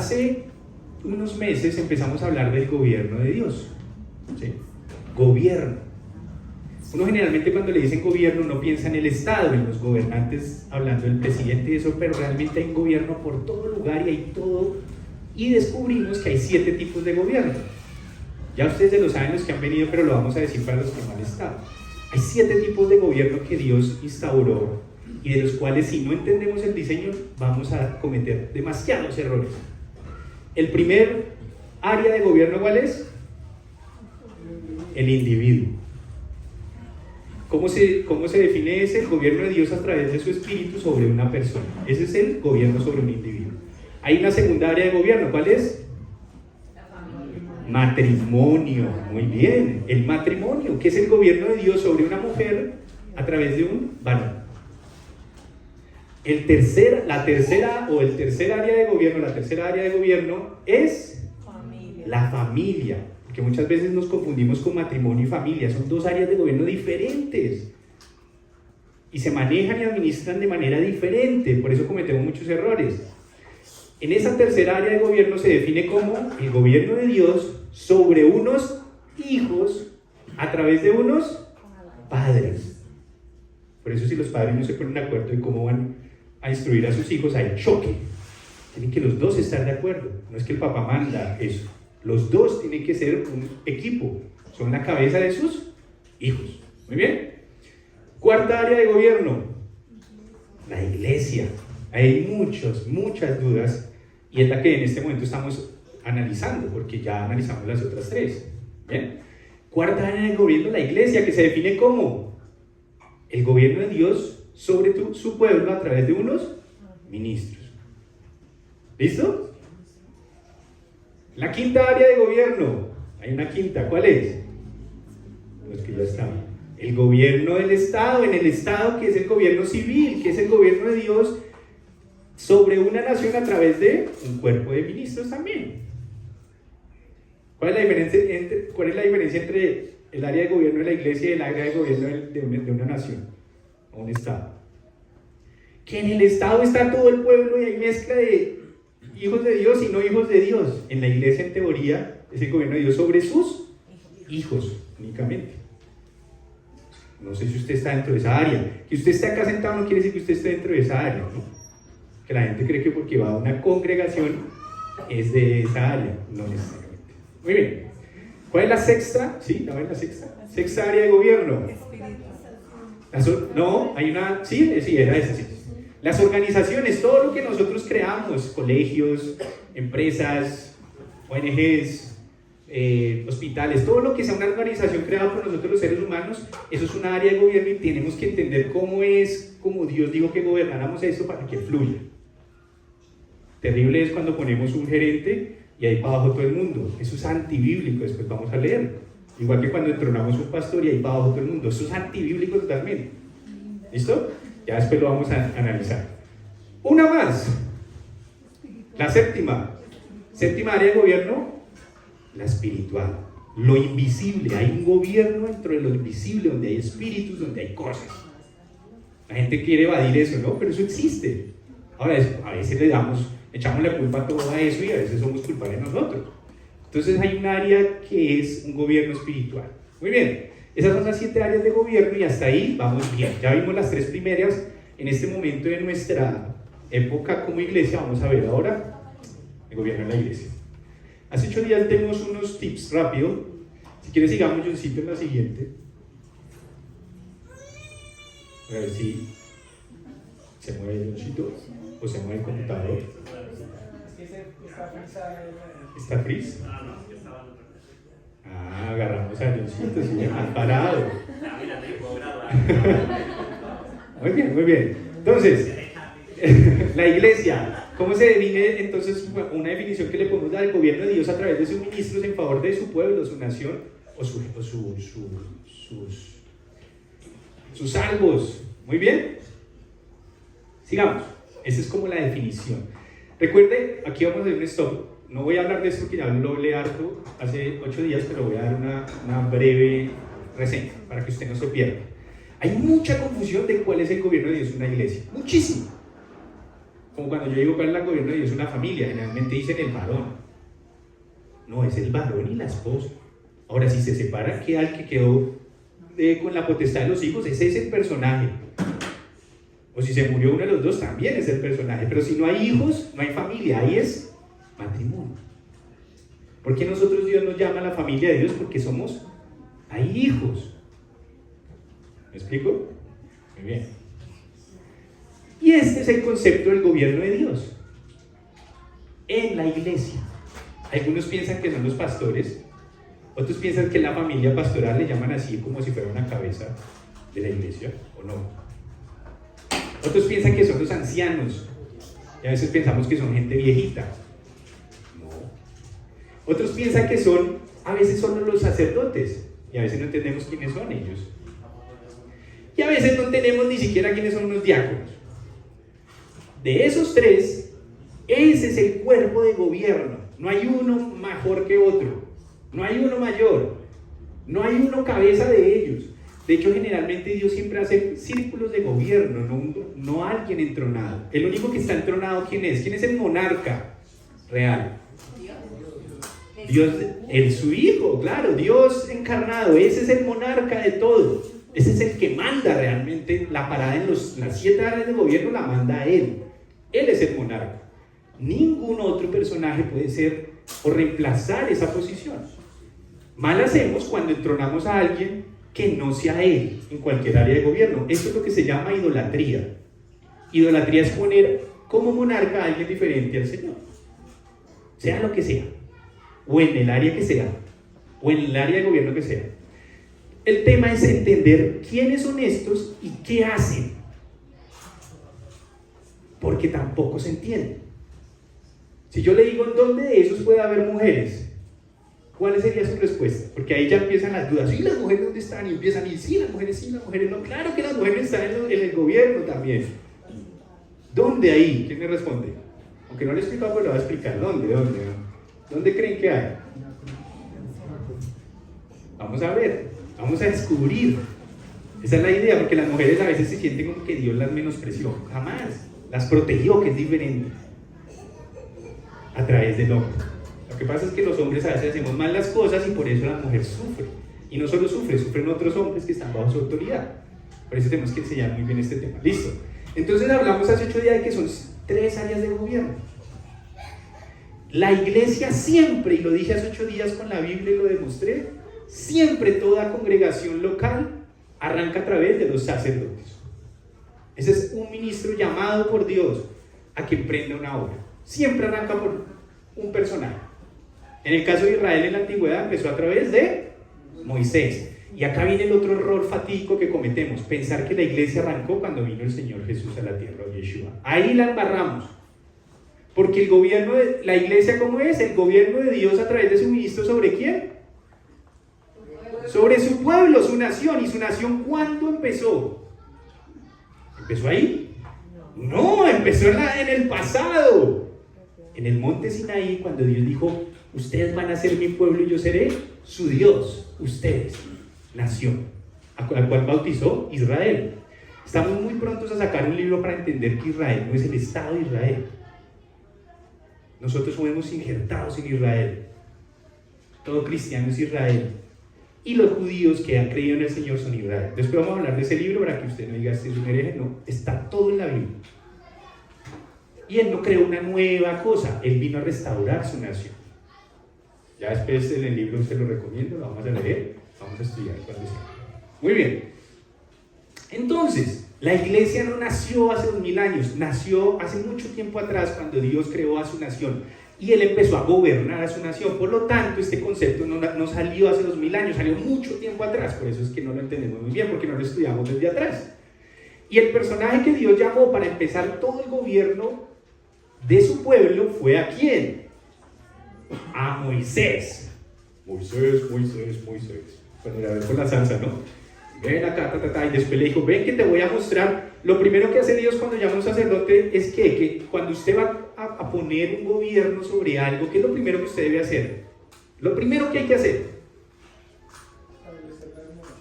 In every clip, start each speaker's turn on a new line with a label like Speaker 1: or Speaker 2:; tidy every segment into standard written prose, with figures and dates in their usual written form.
Speaker 1: Hace unos meses empezamos a hablar del gobierno de Dios. ¿Sí? Gobierno. Uno generalmente cuando le dicen gobierno no piensa en el Estado, en los gobernantes, hablando del presidente y eso, pero realmente hay un gobierno por todo lugar y hay todo. Y descubrimos que hay 7 tipos de gobierno. Ya ustedes lo saben los que han venido, pero lo vamos a decir para los que no han estado. Hay 7 tipos de gobierno que Dios instauró y de los cuales si no entendemos el diseño vamos a cometer demasiados errores. El primer área de gobierno, ¿cuál es? El individuo. ¿Cómo se define ese? El gobierno de Dios a través de su espíritu sobre una persona. Ese es el gobierno sobre un individuo. Hay una segunda área de gobierno, ¿cuál es?
Speaker 2: La familia.
Speaker 1: Matrimonio, muy bien. El matrimonio, que es el gobierno de Dios sobre una mujer a través de un varón. La tercera área de gobierno es
Speaker 2: Familia.
Speaker 1: la familia. Que muchas veces nos confundimos con matrimonio y familia, son 2 áreas de gobierno diferentes y se manejan y administran de manera diferente, por eso cometemos muchos errores. En esa tercera área de gobierno se define como el gobierno de Dios sobre unos hijos a través de unos padres. Por eso si los padres no se ponen de acuerdo en cómo van a instruir a sus hijos, hay choque. Tienen que los dos estar de acuerdo, no es que el papá manda eso. Los dos tienen que ser un equipo, son la cabeza de sus hijos. Muy bien. Cuarta área de gobierno, la iglesia. Hay muchas dudas y es la que en este momento estamos analizando, porque ya analizamos las otras 3. Bien. Cuarta área de gobierno, la iglesia, que se define como el gobierno de Dios sobre su pueblo a través de unos ministros. ¿Listo? La quinta área de gobierno, hay una quinta, ¿cuál es? Los que ya estaban. El gobierno del Estado, en el Estado que es el gobierno civil, que es el gobierno de Dios sobre una nación a través de un cuerpo de ministros también. ¿Cuál es la diferencia entre el área de gobierno de la iglesia y el área de gobierno de una nación o un Estado? Que en el Estado está todo el pueblo y hay mezcla de hijos de Dios y no hijos de Dios. En la iglesia, en teoría, es el gobierno de Dios sobre sus hijos únicamente. No sé si usted está dentro de esa área. Que usted esté acá sentado no quiere decir que usted esté dentro de esa área, ¿no? Que la gente cree que porque va a una congregación es de esa área. No necesariamente. Muy bien. ¿Cuál es la sexta? ¿Sí? ¿La ven la sexta? Sexta área de gobierno. No, hay una... Sí, era esa, sí. Las organizaciones, todo lo que nosotros creamos, colegios, empresas, ONGs, hospitales, todo lo que sea una organización creada por nosotros los seres humanos, eso es una área de gobierno y tenemos que entender cómo Dios dijo que gobernáramos eso para que fluya. Terrible es cuando ponemos un gerente y ahí para abajo todo el mundo. Eso es antibíblico, después vamos a leer. Igual que cuando entronamos un pastor y ahí para abajo todo el mundo. Eso es antibíblico totalmente. ¿Listo? Ya después lo vamos a analizar. Una más. La séptima área de gobierno, la espiritual. Lo invisible. Hay un gobierno dentro de lo invisible, donde hay espíritus, donde hay cosas. La gente quiere evadir eso, ¿no? Pero eso existe. Ahora, a veces echamos la culpa a todo eso y a veces somos culpables nosotros. Entonces hay un área que es un gobierno espiritual. Muy bien. Esas son las 7 áreas de gobierno y hasta ahí vamos bien. Ya vimos las 3 primeras. En este momento de nuestra época como iglesia, vamos a ver ahora el gobierno de la iglesia. Hace 8 días tenemos unos tips rápido. Si quieres sigamos, yo cito en la siguiente. A ver si se mueve el Johncito o se mueve el computador. ¿Está frizz? Ah, agarramos a Johncito, sí, mal parado. Muy bien, muy bien. Entonces, la iglesia, ¿cómo se define entonces una definición que le podemos dar al gobierno de Dios a través de sus ministros en favor de su pueblo, su nación o sus salvos? Muy bien. Sigamos. Esa es como la definición. Recuerde, aquí vamos a hacer un stop. No voy a hablar de esto porque ya lo hablé harto hace 8 días, pero voy a dar una breve reseña para que usted no se pierda. Hay mucha confusión de cuál es el gobierno de Dios en una iglesia. Muchísimo. Como cuando yo digo cuál es el gobierno de Dios, una familia, generalmente dicen el varón. No, es el varón y la esposa. Ahora, si se separa, queda el que quedó con la potestad de los hijos, ese es el personaje. O si se murió uno de los dos, también es el personaje. Pero si no hay hijos, no hay familia, ahí es matrimonio. ¿Por qué nosotros Dios nos llama a la familia de Dios? Porque hay hijos. ¿Me explico? Muy bien. Y este es el concepto del gobierno de Dios en la iglesia. Algunos piensan que son los pastores, otros piensan que la familia pastoral le llaman así como si fuera una cabeza de la iglesia, ¿o no? Otros piensan que son los ancianos, y a veces pensamos que son gente viejita. No. Otros piensan que a veces son los sacerdotes, y a veces no entendemos quiénes son ellos. Y a veces no entendemos ni siquiera quiénes son los diáconos. De esos tres, ese es el cuerpo de gobierno. No hay uno mejor que otro. No hay uno mayor. No hay uno cabeza de ellos. De hecho, generalmente Dios siempre hace círculos de gobierno, no alguien entronado. El único que está entronado, ¿quién es? ¿Quién es el monarca real? Dios, su Hijo, claro, Dios encarnado. Ese es el monarca de todo. Ese es el que manda realmente la parada en las 7 áreas de gobierno, la manda a Él. Él es el monarca. Ningún otro personaje puede ser o reemplazar esa posición. Mal hacemos cuando entronamos a alguien que no sea Él en cualquier área de gobierno. Esto es lo que se llama idolatría. Idolatría es poner como monarca a alguien diferente al Señor. Sea lo que sea. O en el área que sea. O en el área de gobierno que sea. El tema es entender quiénes son estos y qué hacen. Porque tampoco se entiende. Si yo le digo en dónde de esos puede haber mujeres, ¿cuál sería su respuesta? Porque ahí ya empiezan las dudas. ¿Y las mujeres dónde están? Y empiezan, y sí, las mujeres no. Claro que las mujeres están en el gobierno también. ¿Dónde ahí? ¿Quién me responde? Aunque no le he explicado, pero lo voy a explicar. ¿Dónde creen que hay? Vamos a ver, vamos a descubrir. Esa es la idea, porque las mujeres a veces se sienten como que Dios las menospreció. Jamás. Las protegió, que es diferente. A través del hombre. Lo que pasa es que los hombres a veces hacemos mal las cosas y por eso la mujer sufre. Y no solo sufre, sufren otros hombres que están bajo su autoridad. Por eso tenemos que enseñar muy bien este tema. Listo. Entonces hablamos hace 8 días de que son 3 áreas de gobierno. La iglesia siempre, y lo dije hace 8 días con la Biblia y lo demostré, siempre toda congregación local arranca a través de los sacerdotes. Ese es un ministro llamado por Dios a que emprenda una obra. Siempre arranca por un personaje. En el caso de Israel en la antigüedad empezó a través de Moisés. Y acá viene el otro error fatídico que cometemos, pensar que la iglesia arrancó cuando vino el Señor Jesús a la tierra, Yeshua. Ahí la embarramos. Porque el gobierno de la iglesia, ¿cómo es? El gobierno de Dios a través de su ministro, ¿sobre quién? Sobre su pueblo, su nación. ¿Y su nación cuándo empezó? ¿Empezó ahí? No, empezó en el pasado. En el monte Sinaí, cuando Dios dijo, ustedes van a ser mi pueblo y yo seré su Dios. Ustedes, nación, a cual bautizó Israel. Estamos muy prontos a sacar un libro para entender que Israel no es el Estado de Israel. Nosotros fuimos injertados en Israel. Todo cristiano es Israel. Y los judíos que han creído en el Señor son Israel. Después vamos a hablar de ese libro para que usted no diga, este es un hereje. No, está todo en la Biblia. Y Él no creó una nueva cosa. Él vino a restaurar su nación. Ya después en el libro se lo recomiendo, lo vamos a leer, vamos a estudiar cuando sea. Muy bien. Entonces, la iglesia no nació hace 2000 años, nació hace mucho tiempo atrás cuando Dios creó a su nación y Él empezó a gobernar a su nación. Por lo tanto, este concepto no salió hace 2000 años, salió mucho tiempo atrás. Por eso es que no lo entendemos muy bien, porque no lo estudiamos desde atrás. Y el personaje que Dios llamó para empezar todo el gobierno de su pueblo fue ¿a quién? A Moisés. Moisés. Cuando la ves con la salsa, ¿no? Ven acá, y después le dijo, ven que te voy a mostrar. Lo primero que hace Dios cuando llama a un sacerdote es que cuando usted va a poner un gobierno sobre algo, ¿qué es lo primero que usted debe hacer? Lo primero que hay que hacer.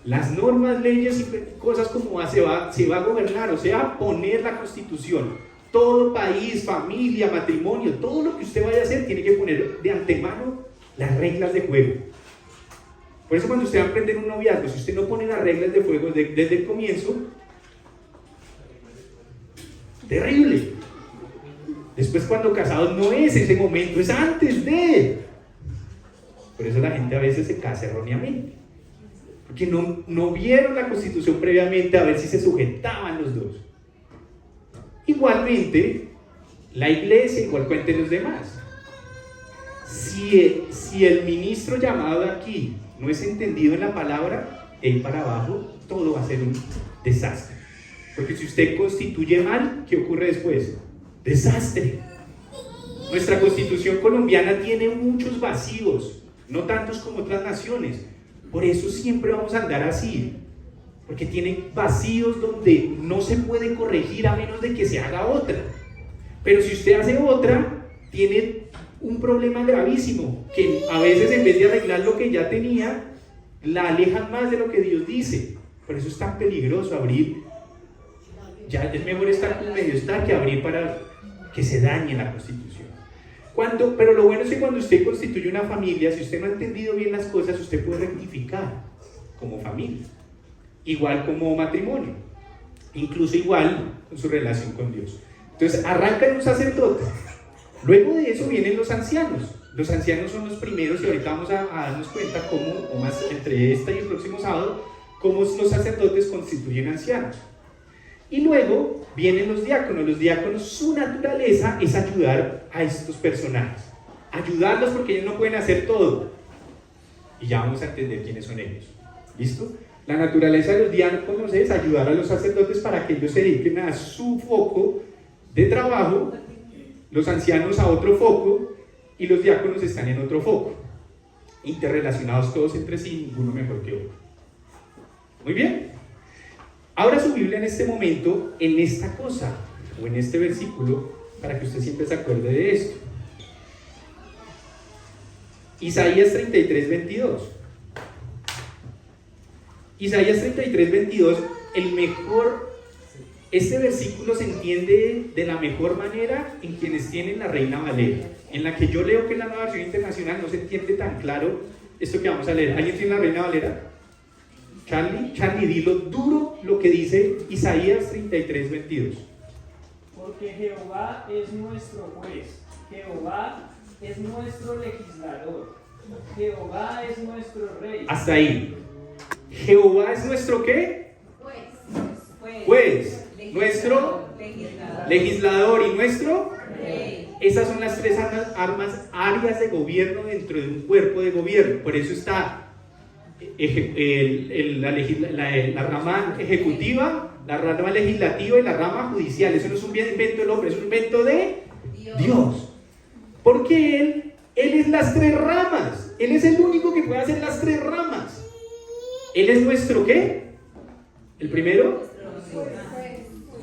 Speaker 1: Las normas, leyes y cosas como se va a gobernar, o sea, a poner la constitución. Todo país, familia, matrimonio, todo lo que usted vaya a hacer tiene que poner de antemano las reglas de juego. Por eso cuando usted va a emprender un noviazgo, si usted no pone las reglas de juego desde el comienzo, terrible. Después cuando casados no es ese momento, es antes de. Por eso la gente a veces se casa erróneamente. Porque no vieron la Constitución previamente a ver si se sujetaban los dos. Igualmente, la iglesia igual cuenten los demás. Si el ministro llamado aquí no es entendido en la palabra, él para abajo, todo va a ser un desastre. Porque si usted constituye mal, ¿qué ocurre después? Desastre. Nuestra Constitución colombiana tiene muchos vacíos, no tantos como otras naciones. Por eso siempre vamos a andar así. Porque tiene vacíos donde no se puede corregir a menos de que se haga otra. Pero si usted hace otra, tiene un problema gravísimo, que a veces en vez de arreglar lo que ya tenía, la alejan más de lo que Dios dice. Por eso es tan peligroso abrir. Ya es mejor estar con medio estar que abrir para que se dañe la Constitución. Pero lo bueno es que cuando usted constituye una familia, si usted no ha entendido bien las cosas, usted puede rectificar como familia. Igual como matrimonio, incluso igual con su relación con Dios. Entonces arranca en un sacerdote, luego de eso vienen los ancianos. Los ancianos son los primeros y ahorita vamos a darnos cuenta cómo, o más entre esta y el próximo sábado, cómo los sacerdotes constituyen ancianos. Y luego vienen los diáconos. Los diáconos, su naturaleza es ayudar a estos personajes, ayudarlos porque ellos no pueden hacer todo. Y ya vamos a entender quiénes son ellos. ¿Listo? La naturaleza de los diáconos es ayudar a los sacerdotes para que ellos se dediquen a su foco de trabajo, los ancianos a otro foco y los diáconos están en otro foco, interrelacionados todos entre sí, ninguno mejor que otro. Muy bien. Abra su Biblia en este momento, en esta cosa, o en este versículo, para que usted siempre se acuerde de esto. Isaías 33, 22. Isaías 33, 22, este versículo se entiende de la mejor manera en quienes tienen la Reina Valera. En la que yo leo que es la Nueva Versión Internacional no se entiende tan claro esto que vamos a leer. ¿Alguien tiene la Reina Valera? Charlie, dilo duro lo que dice Isaías 33, 22.
Speaker 3: Porque Jehová es nuestro juez, Jehová es nuestro legislador, Jehová es nuestro rey.
Speaker 1: Hasta ahí. Jehová es nuestro ¿qué? Juez. Nuestro legislador y nuestro rey. Esas son las tres áreas de gobierno dentro de un cuerpo de gobierno. Por eso está la rama ejecutiva, la rama legislativa y la rama judicial. Eso no es un invento del hombre, es un invento de Dios. Porque Él es las tres ramas. Él es el único que puede hacer las tres ramas. Él es nuestro ¿qué? El primero,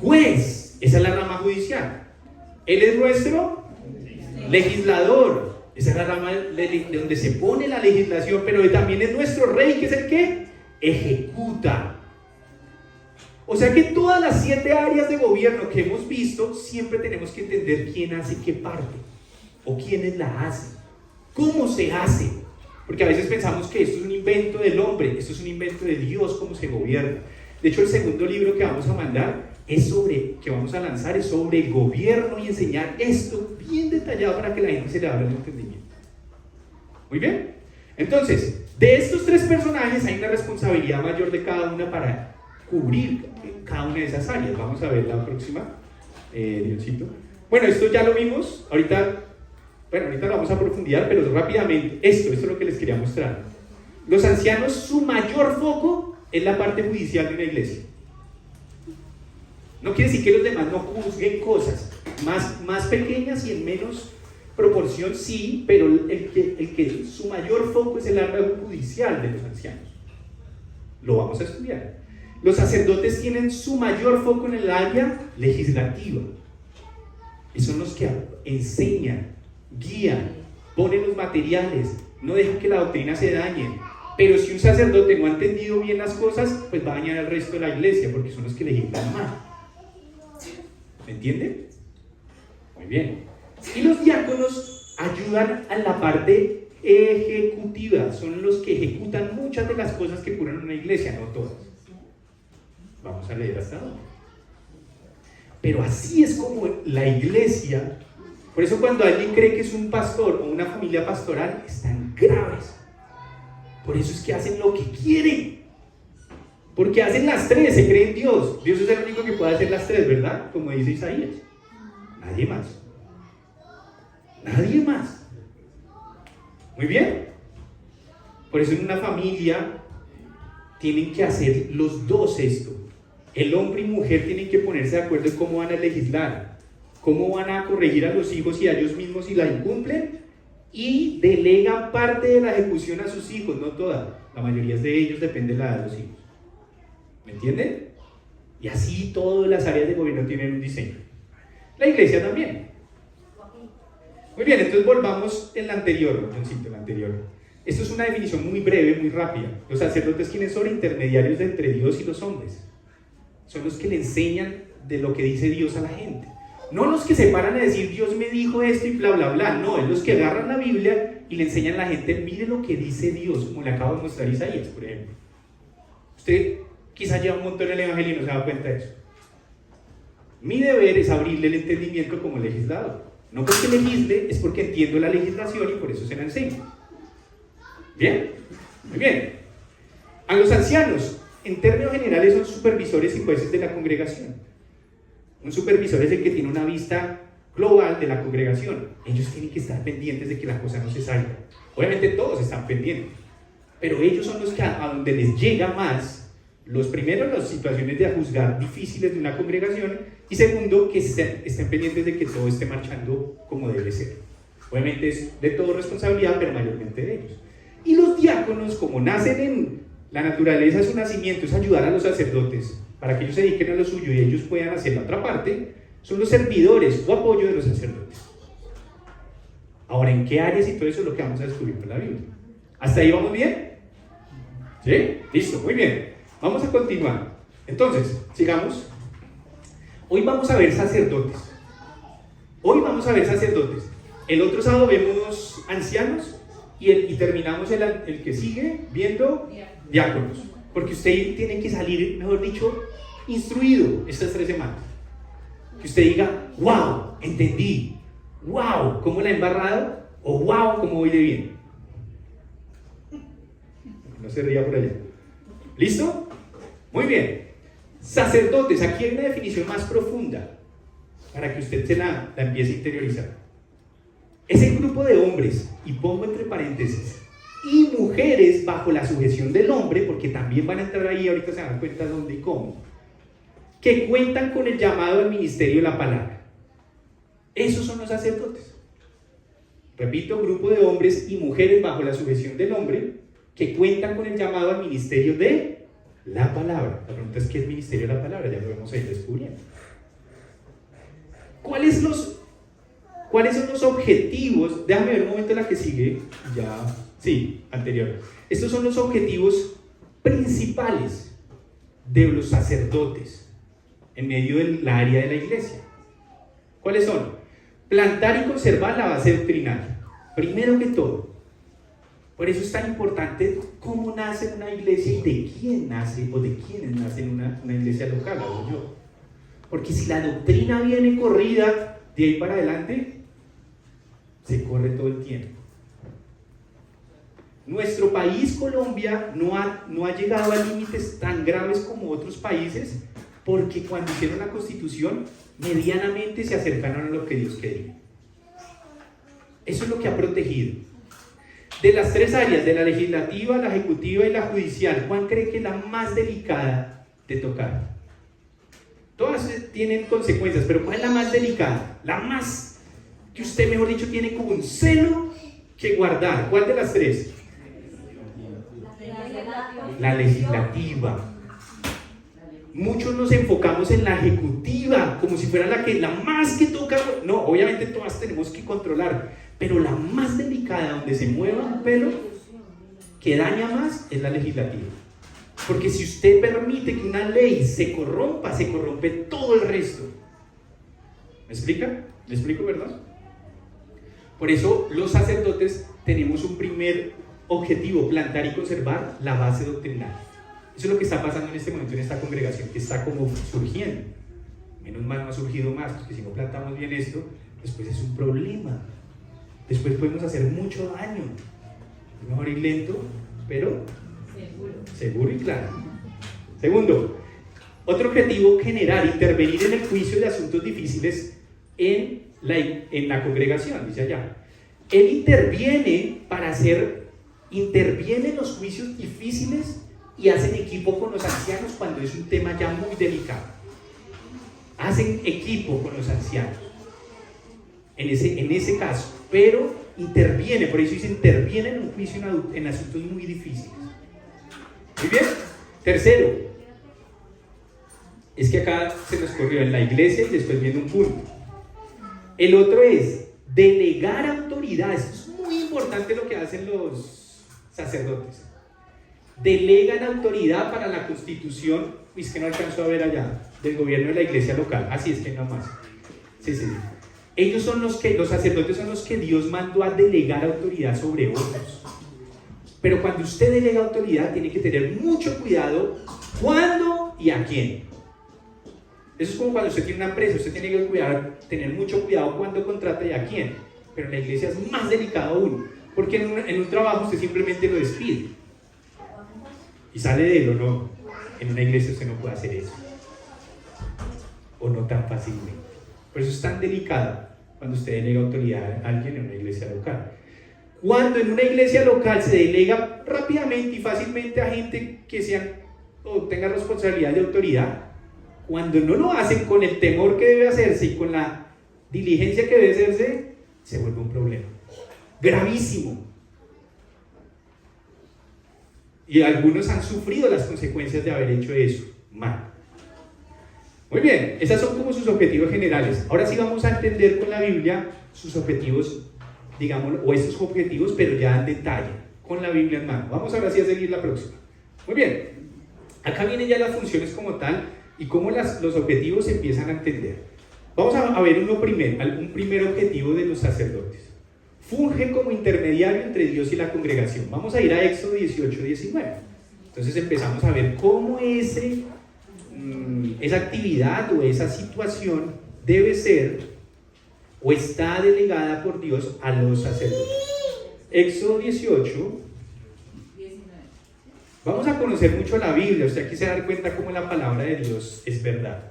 Speaker 1: juez. Esa es la rama judicial. Él es nuestro legislador. Esa es la rama de donde se pone la legislación, pero también es nuestro rey, que es el que ejecuta. O sea que todas las 7 áreas de gobierno que hemos visto, siempre tenemos que entender quién hace qué parte, o quiénes la hacen, cómo se hace. Porque a veces pensamos que esto es un invento del hombre, esto es un invento de Dios, cómo se gobierna. De hecho, el segundo libro que vamos a mandar es sobre gobierno y enseñar esto bien detallado para que la gente se le abra el entendimiento. Muy bien. Entonces, de estos 3 personajes hay una responsabilidad mayor de cada una para cubrir cada una de esas áreas. Vamos a ver la próxima, Diosito. Bueno, esto ya lo vimos. Ahorita lo vamos a profundizar, pero rápidamente. Esto es lo que les quería mostrar. Los ancianos, su mayor foco es la parte judicial de una iglesia. No quiere decir que los demás no juzguen cosas más pequeñas y en menos proporción, sí, pero el que su mayor foco es el área judicial de los ancianos. Lo vamos a estudiar. Los sacerdotes tienen su mayor foco en el área legislativa. Y son los que enseñan, guían, ponen los materiales, no dejan que la doctrina se dañe. Pero si un sacerdote no ha entendido bien las cosas, pues va a dañar al resto de la iglesia, porque son los que legislan mal. ¿Me entienden? Muy bien. Y los diáconos ayudan a la parte ejecutiva, son los que ejecutan muchas de las cosas que ocurren en una iglesia, no todas. Vamos a leer hasta ahora. Pero así es como la iglesia, por eso cuando alguien cree que es un pastor o una familia pastoral, están graves. Por eso es que hacen lo que quieren. Porque hacen las tres, se creen Dios. Dios es el único que puede hacer las tres, ¿verdad? Como dice Isaías. Nadie más. Nadie más. Muy bien. Por eso en una familia tienen que hacer los dos esto. El hombre y mujer tienen que ponerse de acuerdo en cómo van a legislar, cómo van a corregir a los hijos y a ellos mismos si la incumplen, y delegan parte de la ejecución a sus hijos, no toda. La mayoría de ellos depende de la edad de los hijos. ¿Me entienden? Y así todas las áreas de gobierno tienen un diseño. La iglesia también. Muy bien, entonces volvamos en la anterior, Johncito, la anterior. Esto es una definición muy breve, muy rápida. Los sacerdotes, ¿quiénes son? Intermediarios entre Dios y los hombres. Son los que le enseñan de lo que dice Dios a la gente. No los que se paran a decir, Dios me dijo esto y bla, bla, bla. No, es los que agarran la Biblia y le enseñan a la gente, mire lo que dice Dios, como le acabo de mostrar Isaías, por ejemplo. Usted quizá lleva un montón en el evangelio y no se da cuenta de eso. Mi deber es abrirle el entendimiento como legislador. No porque legisle, es porque entiendo la legislación y por eso se la enseño. ¿Bien? Muy bien. A los ancianos, en términos generales, son supervisores y jueces de la congregación. Un supervisor es el que tiene una vista global de la congregación. Ellos tienen que estar pendientes de que la cosa no se salga. Obviamente todos están pendientes, pero ellos son los que a donde les llega más, los primeros, las situaciones de juzgar difíciles de una congregación, y segundo, que estén pendientes de que todo esté marchando como debe ser. Obviamente es de todo responsabilidad, pero mayormente de ellos. Y los diáconos, como nacen en la naturaleza de su nacimiento, es ayudar a los sacerdotes para que ellos se dediquen a lo suyo y ellos puedan hacer la otra parte, son los servidores o apoyo de los sacerdotes. Ahora, ¿en qué áreas y todo eso es lo que vamos a descubrir con la Biblia? ¿Hasta ahí vamos bien? ¿Sí? Listo, muy bien. Vamos a continuar. Entonces, sigamos. Hoy vamos a ver sacerdotes. El otro sábado vemos ancianos y terminamos el que sigue viendo diáconos. Porque usted tiene que salir, mejor dicho, instruido estas 3 semanas. Que usted diga, wow, entendí. Wow, ¿cómo la he embarrado? O wow, ¿cómo voy de bien? No se ría por allá. ¿Listo? Muy bien. Sacerdotes, aquí hay una definición más profunda para que usted se la empiece a interiorizar. Es el grupo de hombres, y pongo entre paréntesis, y mujeres bajo la sujeción del hombre, porque también van a entrar ahí, ahorita se dan cuenta dónde y cómo, que cuentan con el llamado al ministerio de la palabra. Esos son los sacerdotes. Repito, grupo de hombres y mujeres bajo la sujeción del hombre, que cuentan con el llamado al ministerio de la palabra. La pregunta es, ¿qué es ministerio de la palabra? Ya lo vamos a ir descubriendo. ¿Cuáles son los objetivos? Déjame ver un momento la que sigue. Ya, sí, anterior. Estos son los objetivos principales de los sacerdotes en medio del área de la iglesia. ¿Cuáles son? Plantar y conservar la base doctrinal. Primero que todo. Por eso es tan importante cómo nace una iglesia y de quién nace o de quiénes nacen una iglesia local, hago yo. Porque si la doctrina viene corrida de ahí para adelante, se corre todo el tiempo. Nuestro país, Colombia, no ha llegado a límites tan graves como otros países, porque cuando hicieron la Constitución, medianamente se acercaron a lo que Dios quería. Eso es lo que ha protegido. De las 3 áreas, de la legislativa, la ejecutiva y la judicial, ¿cuál cree que es la más delicada de tocar? Todas tienen consecuencias, pero ¿cuál es la más delicada? La más que usted, mejor dicho, tiene como un celo que guardar. ¿Cuál de las 3? La legislativa. Muchos nos enfocamos en la ejecutiva, como si fuera la más que toca. No, obviamente todas tenemos que controlar, pero la más delicada, donde se mueva un pelo que daña más, es la legislativa. Porque si usted permite que una ley se corrompe todo el resto. ¿Me explica? ¿Le explico, verdad? Por eso los sacerdotes tenemos un primer objetivo: plantar y conservar la base doctrinal. Eso es lo que está pasando en este momento en esta congregación, que está como surgiendo. Menos mal no ha surgido más, porque si no plantamos bien esto, después es un problema. Después podemos hacer mucho daño. Es mejor ir lento, pero seguro y claro. Segundo, otro objetivo: generar, intervenir en el juicio de asuntos difíciles en la congregación, dice allá. Él interviene en los juicios difíciles y hacen equipo con los ancianos cuando es un tema ya muy delicado. Hacen equipo con los ancianos en ese caso, pero interviene, por eso dice interviene en un juicio en asuntos muy difíciles. Muy bien. Tercero, es que acá se nos corrió en la iglesia y después viene un punto. El otro es delegar autoridad. Esto es muy importante lo que hacen los sacerdotes. Delegan autoridad para la constitución, es que no alcanzó a ver allá, del gobierno de la iglesia local. Así es que no más. Sí. Ellos son los sacerdotes son los que Dios mandó a delegar autoridad sobre otros. Pero cuando usted delega autoridad, tiene que tener mucho cuidado cuándo y a quién. Eso es como cuando usted tiene una empresa, usted tiene que tener mucho cuidado cuándo contrata y a quién. Pero en la iglesia es más delicado aún, porque en un trabajo usted simplemente lo despide y sale de él o no. En una iglesia usted no puede hacer eso, o no tan fácilmente. Por eso es tan delicado cuando usted delega autoridad a alguien en una iglesia local. Cuando en una iglesia local se delega rápidamente y fácilmente a gente que tenga responsabilidad de autoridad, cuando no lo hacen con el temor que debe hacerse y con la diligencia que debe hacerse, se vuelve un problema gravísimo. Y algunos han sufrido las consecuencias de haber hecho eso mal. Muy bien, esos son como sus objetivos generales. Ahora sí vamos a entender con la Biblia sus objetivos, digamos, o estos objetivos, pero ya en detalle, con la Biblia en mano. Vamos ahora sí a seguir la próxima. Muy bien, acá vienen ya las funciones como tal y cómo los objetivos se empiezan a entender. Vamos a ver un primer objetivo de los sacerdotes. Fungen como intermediario entre Dios y la congregación. Vamos a ir a Éxodo 18-19. Entonces empezamos a ver cómo esa actividad o esa situación debe ser o está delegada por Dios a los sacerdotes. Éxodo 18. Vamos a conocer mucho la Biblia. Usted aquí se da cuenta cómo la palabra de Dios es verdad.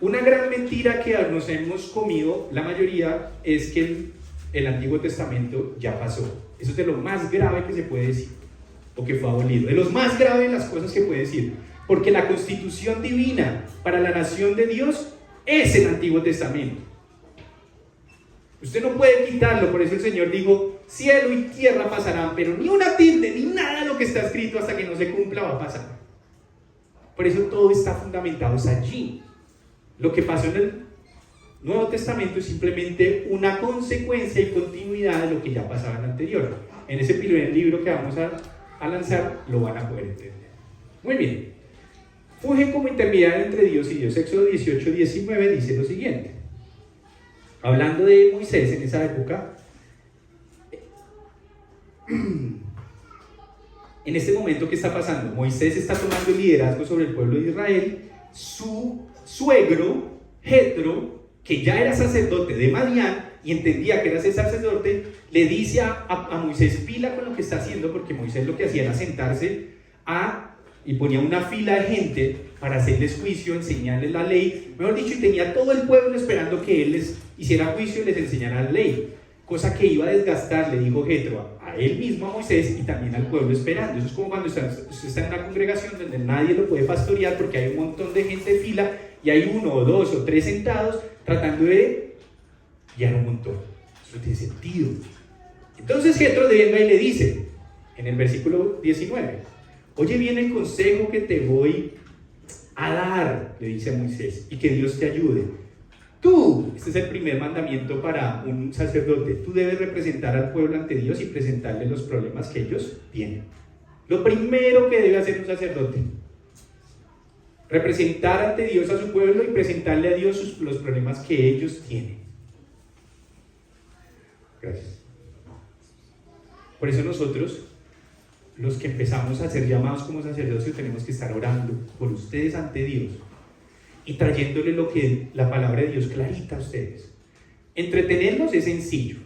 Speaker 1: Una gran mentira que nos hemos comido la mayoría es que el Antiguo Testamento ya pasó. Eso es de lo más grave que se puede decir, o que fue abolido, de los más graves de las cosas que puede decir, porque la constitución divina para la nación de Dios es el Antiguo Testamento. Usted no puede quitarlo. Por eso el Señor dijo: cielo y tierra pasarán, pero ni una tilde, ni nada de lo que está escrito hasta que no se cumpla va a pasar. Por eso todo está fundamentado allí. Lo que pasó en el Nuevo Testamento es simplemente una consecuencia y continuidad de lo que ya pasaba en el anterior. En ese primer libro que vamos a lanzar lo van a poder entender. Muy bien. Fungen como intermediario entre Dios y Dios. Éxodo 18-19 dice lo siguiente. Hablando de Moisés en esa época, en este momento, ¿qué está pasando? Moisés está tomando el liderazgo sobre el pueblo de Israel. Su suegro, Jetro, que ya era sacerdote de Madián y entendía que era ese sacerdote, le dice a Moisés: pila con lo que está haciendo, porque Moisés lo que hacía era sentarse y ponía una fila de gente para hacerles juicio, enseñarles la ley, mejor dicho, y tenía todo el pueblo esperando que él les hiciera juicio y les enseñara la ley, cosa que iba a desgastar, le dijo Jetro, a él mismo, a Moisés, y también al pueblo esperando. Eso es como cuando usted está en una congregación donde nadie lo puede pastorear porque hay un montón de gente de fila y hay 1 o 2 o 3 sentados tratando de guiar un montón. Eso no tiene sentido. Entonces Jetro venga y le dice, en el versículo 19, oye bien el consejo que te voy a dar, le dice a Moisés, y que Dios te ayude. Tú, este es el primer mandamiento para un sacerdote, tú debes representar al pueblo ante Dios y presentarle los problemas que ellos tienen. Lo primero que debe hacer un sacerdote. representar ante Dios a su pueblo y presentarle a Dios los problemas que ellos tienen. Gracias. Por eso nosotros, los que empezamos a ser llamados como sacerdocio, tenemos que estar orando por ustedes ante Dios y trayéndole lo que la palabra de Dios clarita a ustedes. Entretenerlos es sencillo.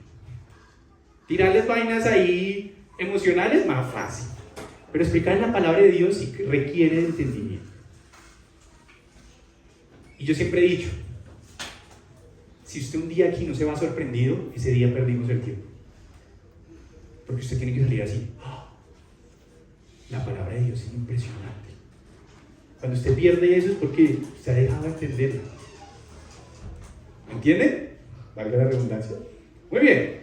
Speaker 1: Tirarles vainas ahí emocionales, más fácil. Pero explicar la palabra de Dios sí requiere de entendimiento. Y yo siempre he dicho, si usted un día aquí no se va sorprendido, ese día perdimos el tiempo. Porque usted tiene que salir así. La palabra de Dios es impresionante. Cuando usted pierde eso es porque usted ha dejado de entenderla. ¿Entienden? Valga la redundancia. Muy bien.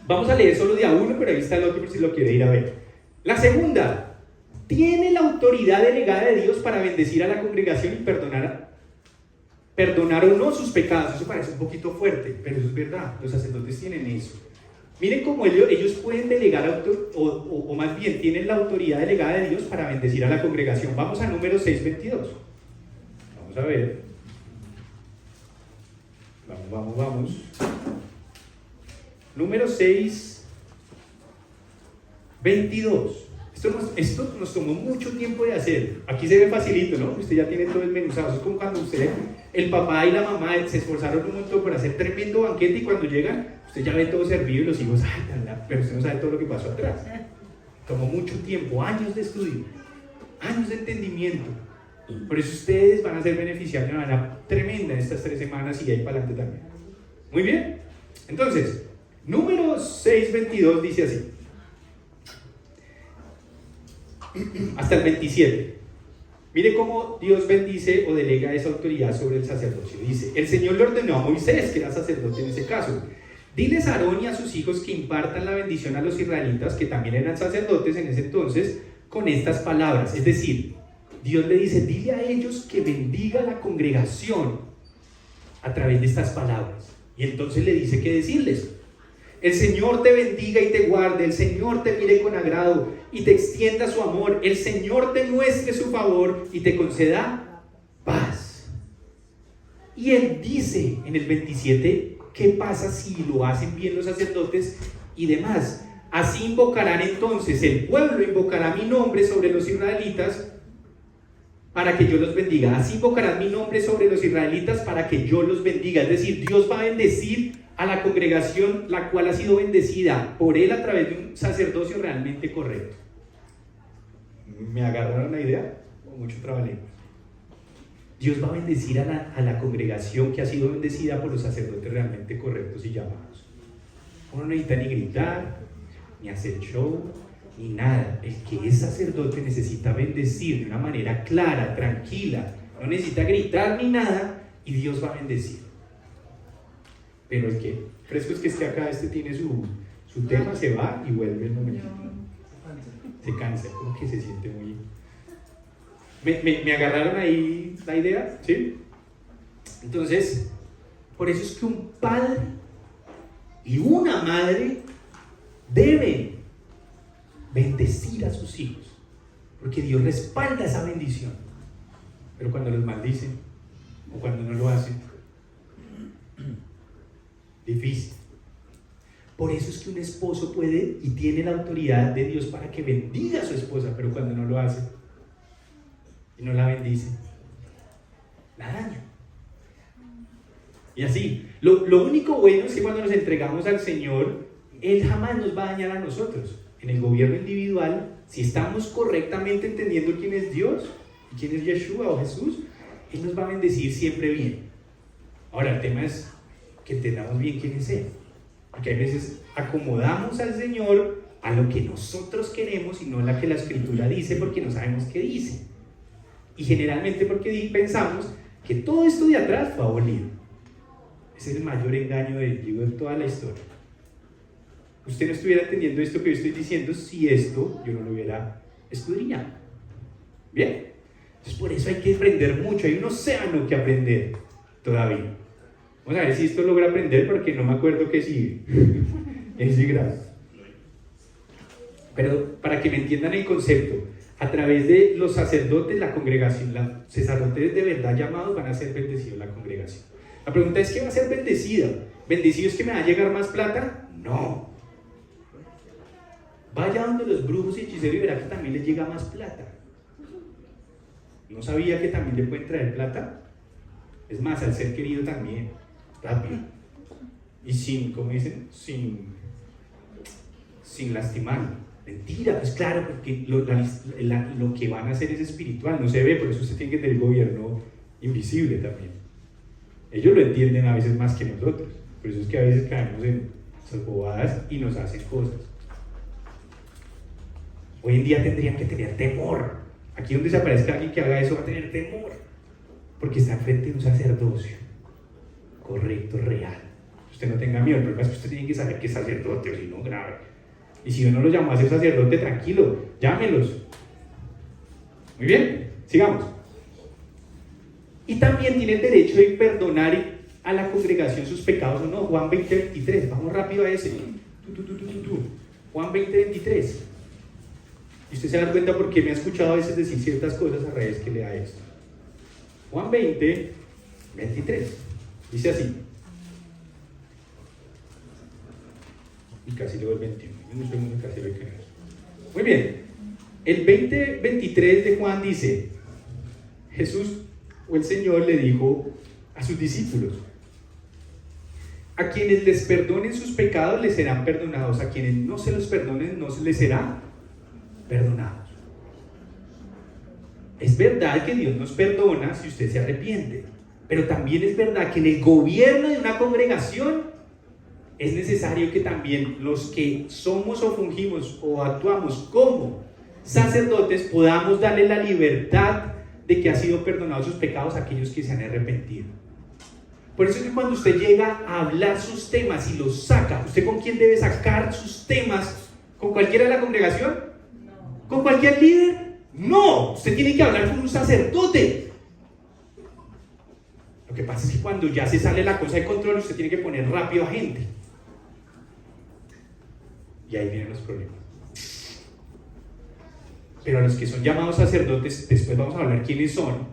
Speaker 1: Vamos a leer solo de a uno, pero ahí está el otro por si lo quiere ir a ver. La segunda, tiene la autoridad delegada de Dios para bendecir a la congregación y perdonar o no sus pecados. Eso parece un poquito fuerte, pero eso es verdad. Los sacerdotes tienen eso. Miren cómo ellos pueden delegar, o más bien tienen la autoridad delegada de Dios para bendecir a la congregación. Vamos a Números 6:22. Vamos a ver. Vamos. Números 6:22. Esto nos tomó mucho tiempo de hacer. Aquí se ve facilito, ¿no? Usted ya tiene todo desmenuzado. Es como cuando el papá y la mamá se esforzaron un montón por hacer tremendo banquete y cuando llegan, usted ya ve todo servido y los hijos, pero usted no sabe todo lo que pasó atrás. Tomó mucho tiempo, años de estudio, años de entendimiento. Por eso ustedes van a ser beneficiarios de una manera tremenda en estas 3 semanas y de ahí para adelante también. Muy bien. Entonces, Números 6:22 dice así. Hasta el 27. Mire cómo Dios bendice o delega esa autoridad sobre el sacerdocio. Dice, el Señor le ordenó a Moisés, que era sacerdote en ese caso: diles a Aarón y a sus hijos que impartan la bendición a los israelitas, que también eran sacerdotes en ese entonces, con estas palabras. Es decir, Dios le dice, dile a ellos que bendiga la congregación a través de estas palabras. Y entonces le dice que decirles: el Señor te bendiga y te guarde, el Señor te mire con agrado y te extienda su amor, el Señor te muestre su favor y te conceda paz. Y él dice en el 27, ¿qué pasa si lo hacen bien los sacerdotes y demás? Así invocarán entonces, el pueblo invocará mi nombre sobre los israelitas para que yo los bendiga. Así invocarán mi nombre sobre los israelitas para que yo los bendiga. Es decir, Dios va a bendecir a la congregación, la cual ha sido bendecida por él a través de un sacerdocio realmente correcto. ¿Me agarraron la idea? O mucho trabalenguas. Dios va a bendecir a la congregación que ha sido bendecida por los sacerdotes realmente correctos y llamados. Uno no necesita ni gritar, ni hacer show, ni nada. El que es sacerdote necesita bendecir de una manera clara, tranquila. No necesita gritar ni nada y Dios va a bendecir. Pero el que fresco es que esté acá, tiene su tema, se va y vuelve el momento. Se cansa, como que se siente muy... ¿Me agarraron ahí la idea? ¿Sí? Entonces, por eso es que un padre y una madre deben bendecir a sus hijos, porque Dios respalda esa bendición. Pero cuando los maldicen o cuando no lo hacen, difícil. Por eso es que un esposo puede y tiene la autoridad de Dios para que bendiga a su esposa, pero cuando no lo hace y no la bendice, la daña. Y así, lo único bueno es que cuando nos entregamos al Señor, Él jamás nos va a dañar a nosotros. En el gobierno individual, si estamos correctamente entendiendo quién es Dios y quién es Yeshua o Jesús, Él nos va a bendecir siempre bien. Ahora, el tema es que entendamos bien quién es Él, porque a veces acomodamos al Señor a lo que nosotros queremos y no a lo que la Escritura dice, porque no sabemos qué dice, y generalmente porque pensamos que todo esto de atrás fue abolido. Ese es el mayor engaño del libro de toda la historia. Usted no estuviera entendiendo esto que yo estoy diciendo si esto yo no lo hubiera escudriñado. Bien, entonces por eso hay que aprender mucho, hay un océano que aprender todavía. Vamos a ver si esto logra aprender, porque no me acuerdo qué sigue. Es gracias. Pero para que me entiendan el concepto, a través de los sacerdotes, la congregación, los sacerdotes de verdad llamados van a ser bendecidos la congregación. La pregunta es, ¿qué va a ser bendecida? ¿Bendecido es que me va a llegar más plata? No. Vaya donde los brujos y hechiceros y verá que también les llega más plata. ¿No sabía que también le pueden traer plata? Es más, al ser querido también, rápido. Y sin, como dicen, sin lastimar. Mentira, pues claro, porque lo que van a hacer es espiritual, no se ve, por eso usted tiene que tener gobierno invisible también. Ellos lo entienden a veces más que nosotros, por eso es que a veces caemos en esas bobadas y nos hacen cosas. Hoy en día tendrían que tener temor. Aquí donde se aparezca alguien que haga eso va a tener temor, porque está enfrente de un sacerdocio correcto, real. Usted no tenga miedo, el problema es que usted tiene que saber que es sacerdote, o si no, grave. Y si uno lo llamó a ser sacerdote, tranquilo, llámelos. Muy bien, sigamos. Y también tiene el derecho de perdonar a la congregación sus pecados o no. Juan 20:23, vamos rápido a ese. Juan 20:23. Y usted se da cuenta porque me ha escuchado a veces decir ciertas cosas a raíz que lea esto. Juan 20:23. Dice así. Y casi luego el 21. Casi lo hay que ver. Muy bien. El 20:23 de Juan dice: Jesús o el Señor le dijo a sus discípulos: a quienes les perdonen sus pecados les serán perdonados, a quienes no se los perdonen no se les será perdonados. Es verdad que Dios nos perdona si usted se arrepiente, pero también es verdad que en el gobierno de una congregación es necesario que también los que somos o fungimos o actuamos como sacerdotes podamos darle la libertad de que ha sido perdonados sus pecados a aquellos que se han arrepentido. Por eso es que cuando usted llega a hablar sus temas y los saca, ¿usted con quién debe sacar sus temas? ¿Con cualquiera de la congregación?
Speaker 2: No.
Speaker 1: ¿Con cualquier líder? No, usted tiene que hablar con un sacerdote. Lo que pasa es que cuando ya se sale la cosa de control, usted tiene que poner rápido a gente. Y ahí vienen los problemas. Pero a los que son llamados sacerdotes, después vamos a hablar quiénes son.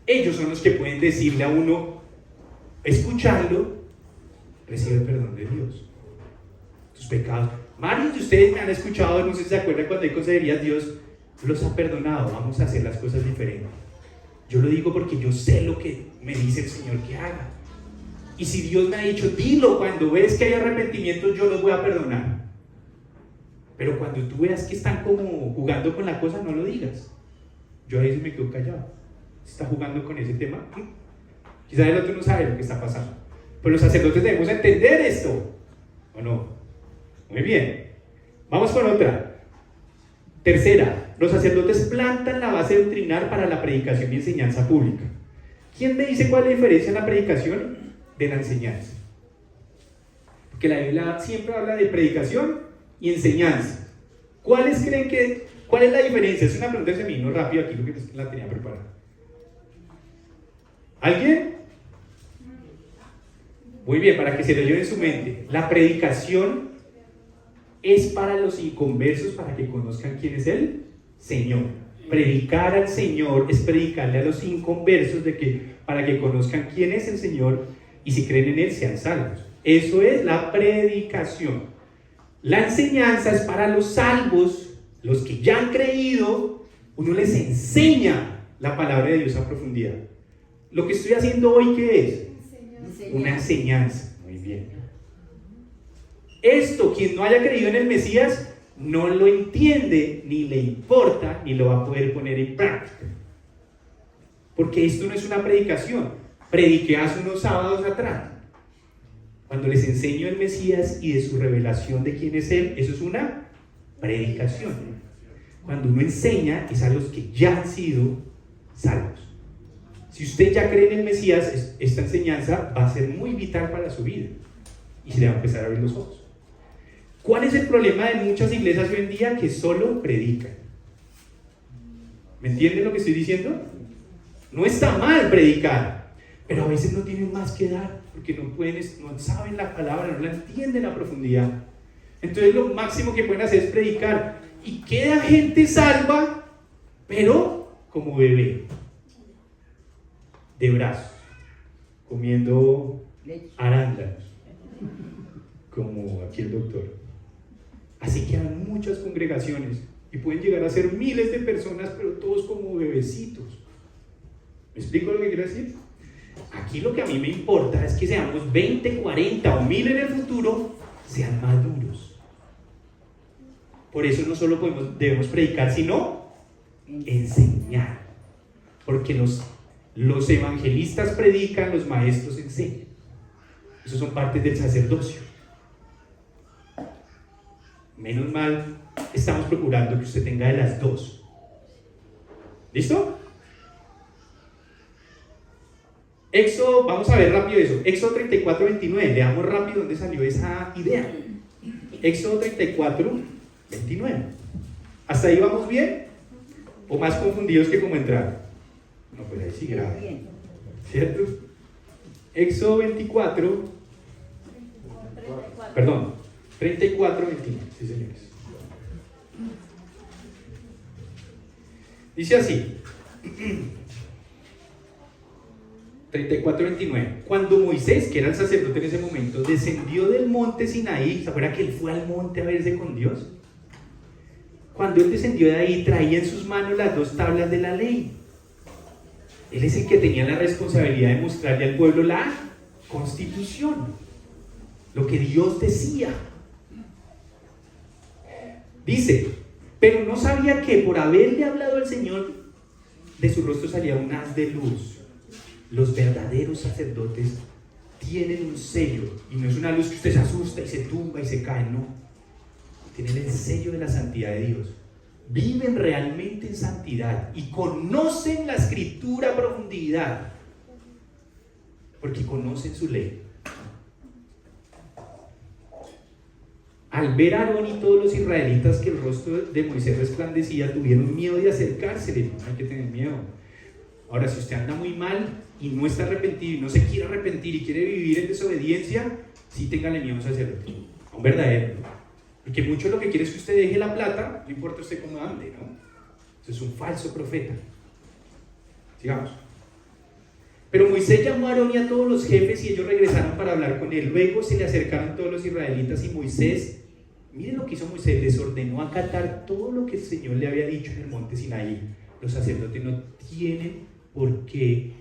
Speaker 1: Ellos son los que pueden decirle a uno, escucharlo, recibe el perdón de Dios. Tus pecados. Varios de ustedes me han escuchado, no sé si se acuerdan cuando hay consejerías, Dios los ha perdonado, vamos a hacer las cosas diferentes. Yo lo digo porque yo sé lo que me dice el Señor que haga. Y si Dios me ha dicho, dilo, cuando ves que hay arrepentimiento, yo los voy a perdonar. Pero cuando tú veas que están como jugando con la cosa, no lo digas. Yo a veces me quedo callado. ¿Está jugando con ese tema? Quizás el otro no sabe lo que está pasando. Pero los sacerdotes debemos entender esto, ¿o no? Muy bien. Vamos con otra. Tercera, los sacerdotes plantan la base doctrinal para la predicación y enseñanza pública. ¿Quién me dice cuál es la diferencia en la predicación de la enseñanza? Porque la Biblia siempre habla de predicación y enseñanza. ¿Cuál es la diferencia? Es una pregunta que se me vino rápido aquí, porque la tenía preparada. ¿Alguien? Muy bien, para que se lo lleve en su mente. La predicación es para los inconversos, para que conozcan quién es el Señor. Predicar al Señor es predicarle a los inconversos para que conozcan quién es el Señor y si creen en Él sean salvos. Eso es la predicación. La enseñanza es para los salvos, los que ya han creído. Uno les enseña la palabra de Dios a profundidad. Lo que estoy haciendo hoy, ¿qué es? Una enseñanza. Muy bien. Esto, quien no haya creído en el Mesías, no lo entiende, ni le importa, ni lo va a poder poner en práctica. Porque esto no es una predicación. Prediqué hace unos sábados atrás. Cuando les enseño el Mesías y de su revelación de quién es Él, eso es una predicación. Cuando uno enseña es a los que ya han sido salvos. Si usted ya cree en el Mesías, esta enseñanza va a ser muy vital para su vida y se le va a empezar a abrir los ojos. ¿Cuál es el problema de muchas iglesias hoy en día? Que solo predican. ¿Me entienden lo que estoy diciendo? No está mal predicar, pero a veces no tienen más que dar porque no saben la palabra, no la entienden a profundidad. Entonces lo máximo que pueden hacer es predicar y queda gente salva pero como bebé, de brazos, comiendo arándanos, como aquí el doctor. Así quedan muchas congregaciones y pueden llegar a ser miles de personas, pero todos como bebecitos. ¿Me explico lo que quiero decir? Aquí lo que a mí me importa es que seamos 20, 40 o 1000 en el futuro, sean maduros. Por eso no solo debemos predicar, sino enseñar. Porque los evangelistas predican, los maestros enseñan. Esos son partes del sacerdocio. Menos mal, estamos procurando que usted tenga de las dos. ¿Listo? Éxodo, vamos a ver rápido eso. Éxodo 34, 29. Leamos rápido dónde salió esa idea. Éxodo 34, 29. ¿Hasta ahí vamos bien? ¿O más confundidos que como entraron? No, pues ahí sí grave. ¿Cierto? Éxodo 24. Perdón. 34, 29. Sí, señores. Dice así. 34, 29. Cuando Moisés, que era el sacerdote en ese momento, descendió del monte Sinaí, ¿se acuerda que él fue al monte a verse con Dios? Cuando él descendió de ahí, traía en sus manos las 2 tablas de la ley. Él es el que tenía la responsabilidad de mostrarle al pueblo la constitución, lo que Dios decía. Dice, pero no sabía que por haberle hablado al Señor, de su rostro salía un haz de luz. Los verdaderos sacerdotes tienen un sello, y no es una luz que usted se asusta y se tumba y se cae, no. Tienen el sello de la santidad de Dios. Viven realmente en santidad y conocen la escritura a profundidad, porque conocen su ley. Al ver a Aarón y todos los israelitas que el rostro de Moisés resplandecía, tuvieron miedo de acercársele. No hay que tener miedo. Ahora, si usted anda muy mal y no está arrepentido y no se quiere arrepentir y quiere vivir en desobediencia, sí téngale miedo a un sacerdote, a un verdadero. Porque mucho lo que quiere es que usted deje la plata, no importa usted cómo ande, ¿no? Eso es un falso profeta. Sigamos. Pero Moisés llamó a Aarón y a todos los jefes y ellos regresaron para hablar con él. Luego se le acercaron todos los israelitas y Moisés, miren lo que hizo Moisés, les ordenó acatar todo lo que el Señor le había dicho en el monte Sinaí. Los sacerdotes no tienen por qué,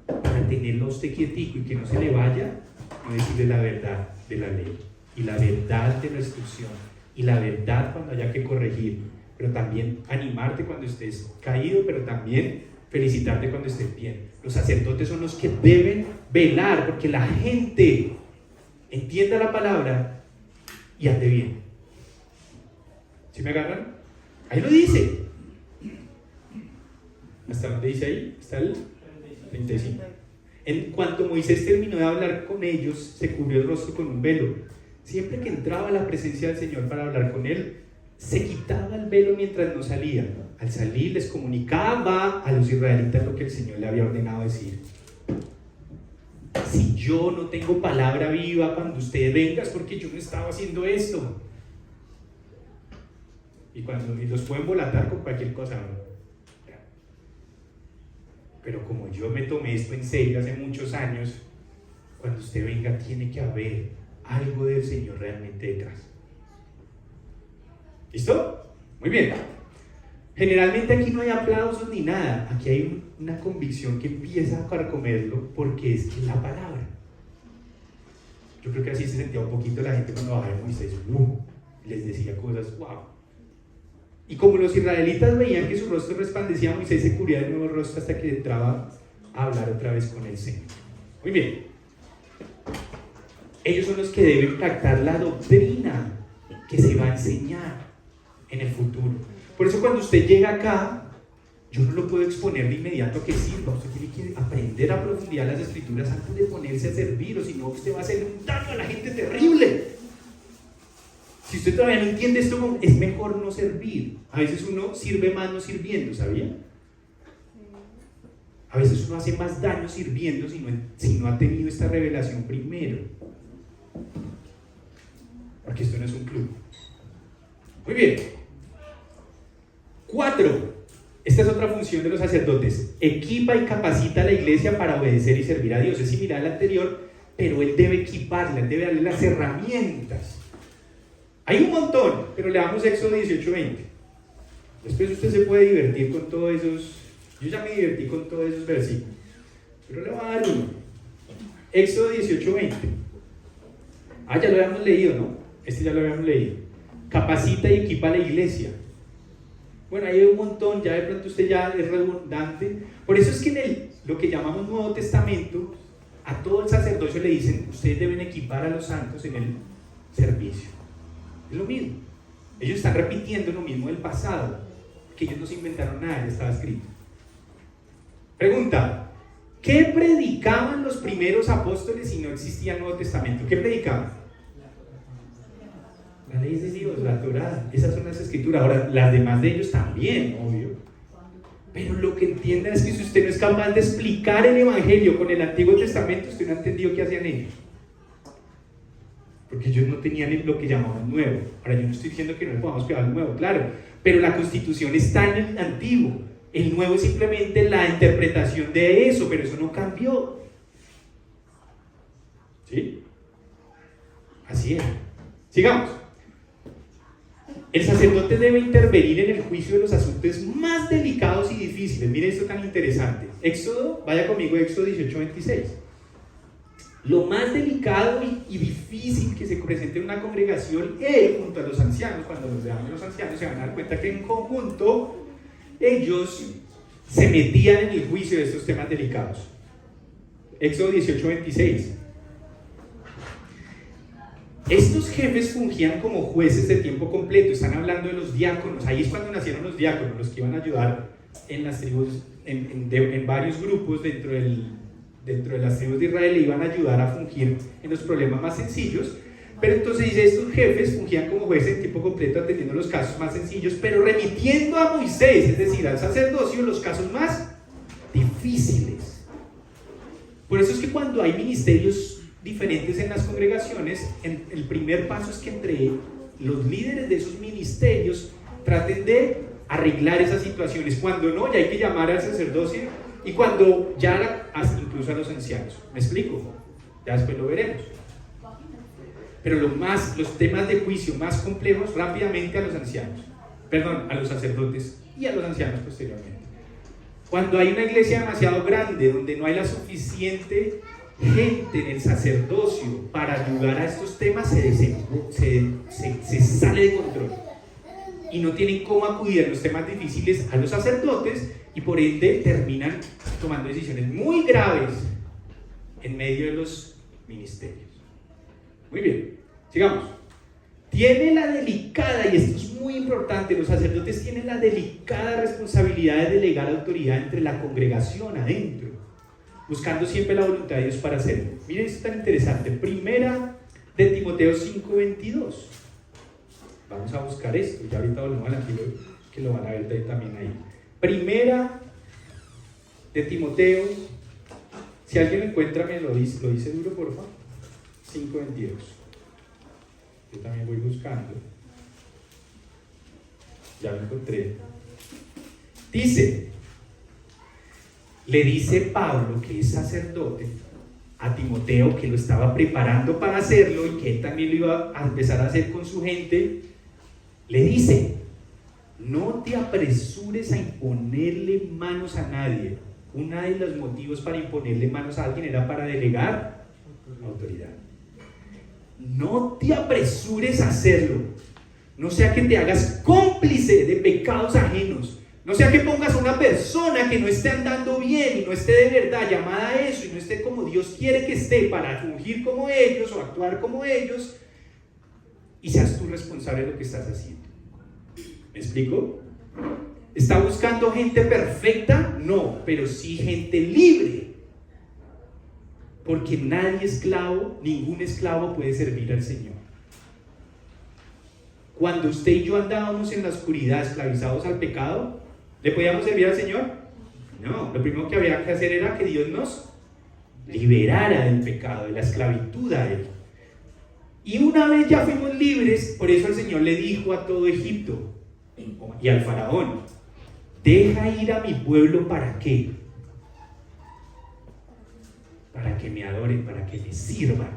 Speaker 1: para tenerlo a usted quietico y que no se le vaya, no decirle la verdad de la ley y la verdad de la instrucción y la verdad cuando haya que corregir, pero también animarte cuando estés caído, pero también felicitarte cuando estés bien. Los sacerdotes son los que deben velar porque la gente entienda la palabra y ande bien. ¿Sí me agarran? Ahí lo dice. ¿Hasta dónde dice ahí? Está el 35. En cuanto Moisés terminó de hablar con ellos, se cubrió el rostro con un velo. Siempre que entraba a la presencia del Señor para hablar con él, se quitaba el velo mientras no salía. Al salir les comunicaba a los israelitas lo que el Señor le había ordenado decir. Si yo no tengo palabra viva cuando usted venga es porque yo no estaba haciendo esto. Y los pueden volatar con cualquier cosa, ¿no? Pero como yo me tomé esto en serio hace muchos años, cuando usted venga tiene que haber algo del Señor realmente detrás. ¿Listo? Muy bien. Generalmente aquí no hay aplausos ni nada. Aquí hay una convicción que empieza a carcomerlo porque es que es la palabra. Yo creo que así se sentía un poquito la gente cuando bajaba de Moisés. Les decía cosas, wow. Y como los israelitas veían que su rostro resplandecía, Moisés se cubría de nuevo el rostro hasta que entraba a hablar otra vez con el Señor. Muy bien. Ellos son los que deben captar la doctrina que se va a enseñar en el futuro. Por eso cuando usted llega acá, yo no lo puedo exponer de inmediato a que sirva. Usted tiene que aprender a profundizar las escrituras antes de ponerse a servir, o si no usted va a hacer un daño a la gente terrible. Si usted todavía no entiende esto, es mejor no servir. A veces uno sirve más no sirviendo, ¿sabía? A veces uno hace más daño sirviendo si no ha tenido esta revelación primero. Porque esto no es un club. Muy bien. 4. Esta es otra función de los sacerdotes. Equipa y capacita a la iglesia para obedecer y servir a Dios. Es similar al anterior, pero él debe equiparla, él debe darle las herramientas. Hay un montón, pero le damos Éxodo 18:20. Después usted se puede divertir con todos esos. Yo ya me divertí con todos esos versículos, pero le voy a dar uno. Éxodo 18:20. Ya lo habíamos leído, ¿no? Este ya lo habíamos leído. Capacita y equipa a la iglesia. Bueno, hay un montón, ya de pronto usted ya es redundante. Por eso es que en lo que llamamos Nuevo Testamento, a todo el sacerdocio le dicen, ustedes deben equipar a los santos en el servicio. Es lo mismo. Ellos están repitiendo lo mismo del pasado, que ellos no se inventaron nada, ya estaba escrito. Pregunta, ¿qué predicaban los primeros apóstoles si no existía el Nuevo Testamento? ¿Qué predicaban? La ley de Dios, la Torá, esas son las escrituras. Ahora, las demás de ellos también, obvio. Pero lo que entiendan es que si usted no es capaz de explicar el Evangelio con el Antiguo Testamento, usted no ha entendido qué hacían ellos. Porque ellos no tenían lo que llamaban nuevo. Ahora, yo no estoy diciendo que no le podamos pegar al nuevo, claro. Pero la Constitución está en el antiguo. El nuevo es simplemente la interpretación de eso, pero eso no cambió. ¿Sí? Así es. Sigamos. El sacerdote debe intervenir en el juicio de los asuntos más delicados y difíciles. Miren esto tan interesante. Éxodo, vaya conmigo, Éxodo 18:26. Lo más delicado y difícil que se presente en una congregación, él junto a los ancianos, cuando los veamos los ancianos, se van a dar cuenta que en conjunto ellos se metían en el juicio de estos temas delicados. Éxodo 18:26. Estos jefes fungían como jueces de tiempo completo. Están hablando de los diáconos. Ahí es cuando nacieron los diáconos, los que iban a ayudar en las tribus, en varios grupos dentro de las tribus de Israel, le iban a ayudar a fungir en los problemas más sencillos. Pero entonces dice, estos jefes fungían como jueces en tiempo completo atendiendo los casos más sencillos, pero remitiendo a Moisés, es decir, al sacerdocio, los casos más difíciles. Por eso es que cuando hay ministerios diferentes en las congregaciones, el primer paso es que entre los líderes de esos ministerios traten de arreglar esas situaciones. Cuando no, ya hay que llamar al sacerdocio, y cuando ya incluso a los ancianos. ¿Me explico? Ya después lo veremos. Pero los temas de juicio más complejos, rápidamente a los ancianos, a los sacerdotes y a los ancianos posteriormente. Cuando hay una iglesia demasiado grande, donde no hay la suficiente gente en el sacerdocio para ayudar a estos temas, se sale de control y no tienen cómo acudir a los temas difíciles a los sacerdotes, y por ende terminan tomando decisiones muy graves en medio de los ministerios. Muy bien, sigamos. Tiene la delicada, y esto es muy importante, los sacerdotes tienen la delicada responsabilidad de delegar autoridad entre la congregación adentro, buscando siempre la voluntad de Dios para hacerlo. Miren, esto es tan interesante. Primera de Timoteo 5:22. Vamos a buscar esto, ya ahorita volvemos al antiguo, que lo van a ver también ahí. Primera de Timoteo, si alguien lo encuentra, me lo dice duro, por favor. 5:22. Yo también voy buscando. Ya lo encontré. Le dice Pablo, que es sacerdote, a Timoteo, que lo estaba preparando para hacerlo y que él también lo iba a empezar a hacer con su gente. Le dice: no te apresures a imponerle manos a nadie. Uno de los motivos para imponerle manos a alguien era para delegar autoridad. No te apresures a hacerlo, no sea que te hagas cómplice de pecados ajenos, no sea que pongas a una persona que no esté andando bien y no esté de verdad llamada a eso, y no esté como Dios quiere que esté para fungir como ellos o actuar como ellos, y seas tú responsable de lo que estás haciendo. ¿Me explico? ¿Está buscando gente perfecta? No, pero sí gente libre. Porque ningún esclavo puede servir al Señor. Cuando usted y yo andábamos en la oscuridad, esclavizados al pecado, ¿le podíamos servir al Señor? No, lo primero que había que hacer era que Dios nos liberara del pecado, de la esclavitud a Él. Y una vez ya fuimos libres, por eso el Señor le dijo a todo Egipto y al faraón: deja ir a mi pueblo, ¿para qué? Para que me adoren, para que me sirvan.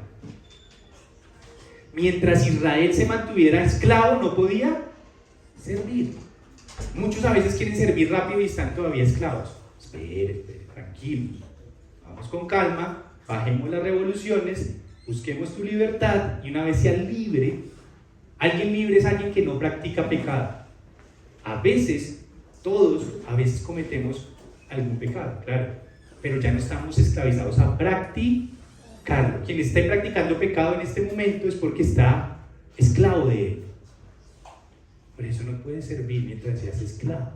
Speaker 1: Mientras Israel se mantuviera esclavo, no podía servir. Muchos a veces quieren servir rápido y están todavía esclavos. Espere, tranquilo. Vamos con calma, bajemos las revoluciones, busquemos tu libertad, y una vez seas libre, alguien libre es alguien que no practica pecado. A veces, todos a veces cometemos algún pecado, claro, pero ya no estamos esclavizados a practicarlo. Quien esté practicando pecado en este momento es porque está esclavo de él. Por eso no puedes servir mientras seas esclavo.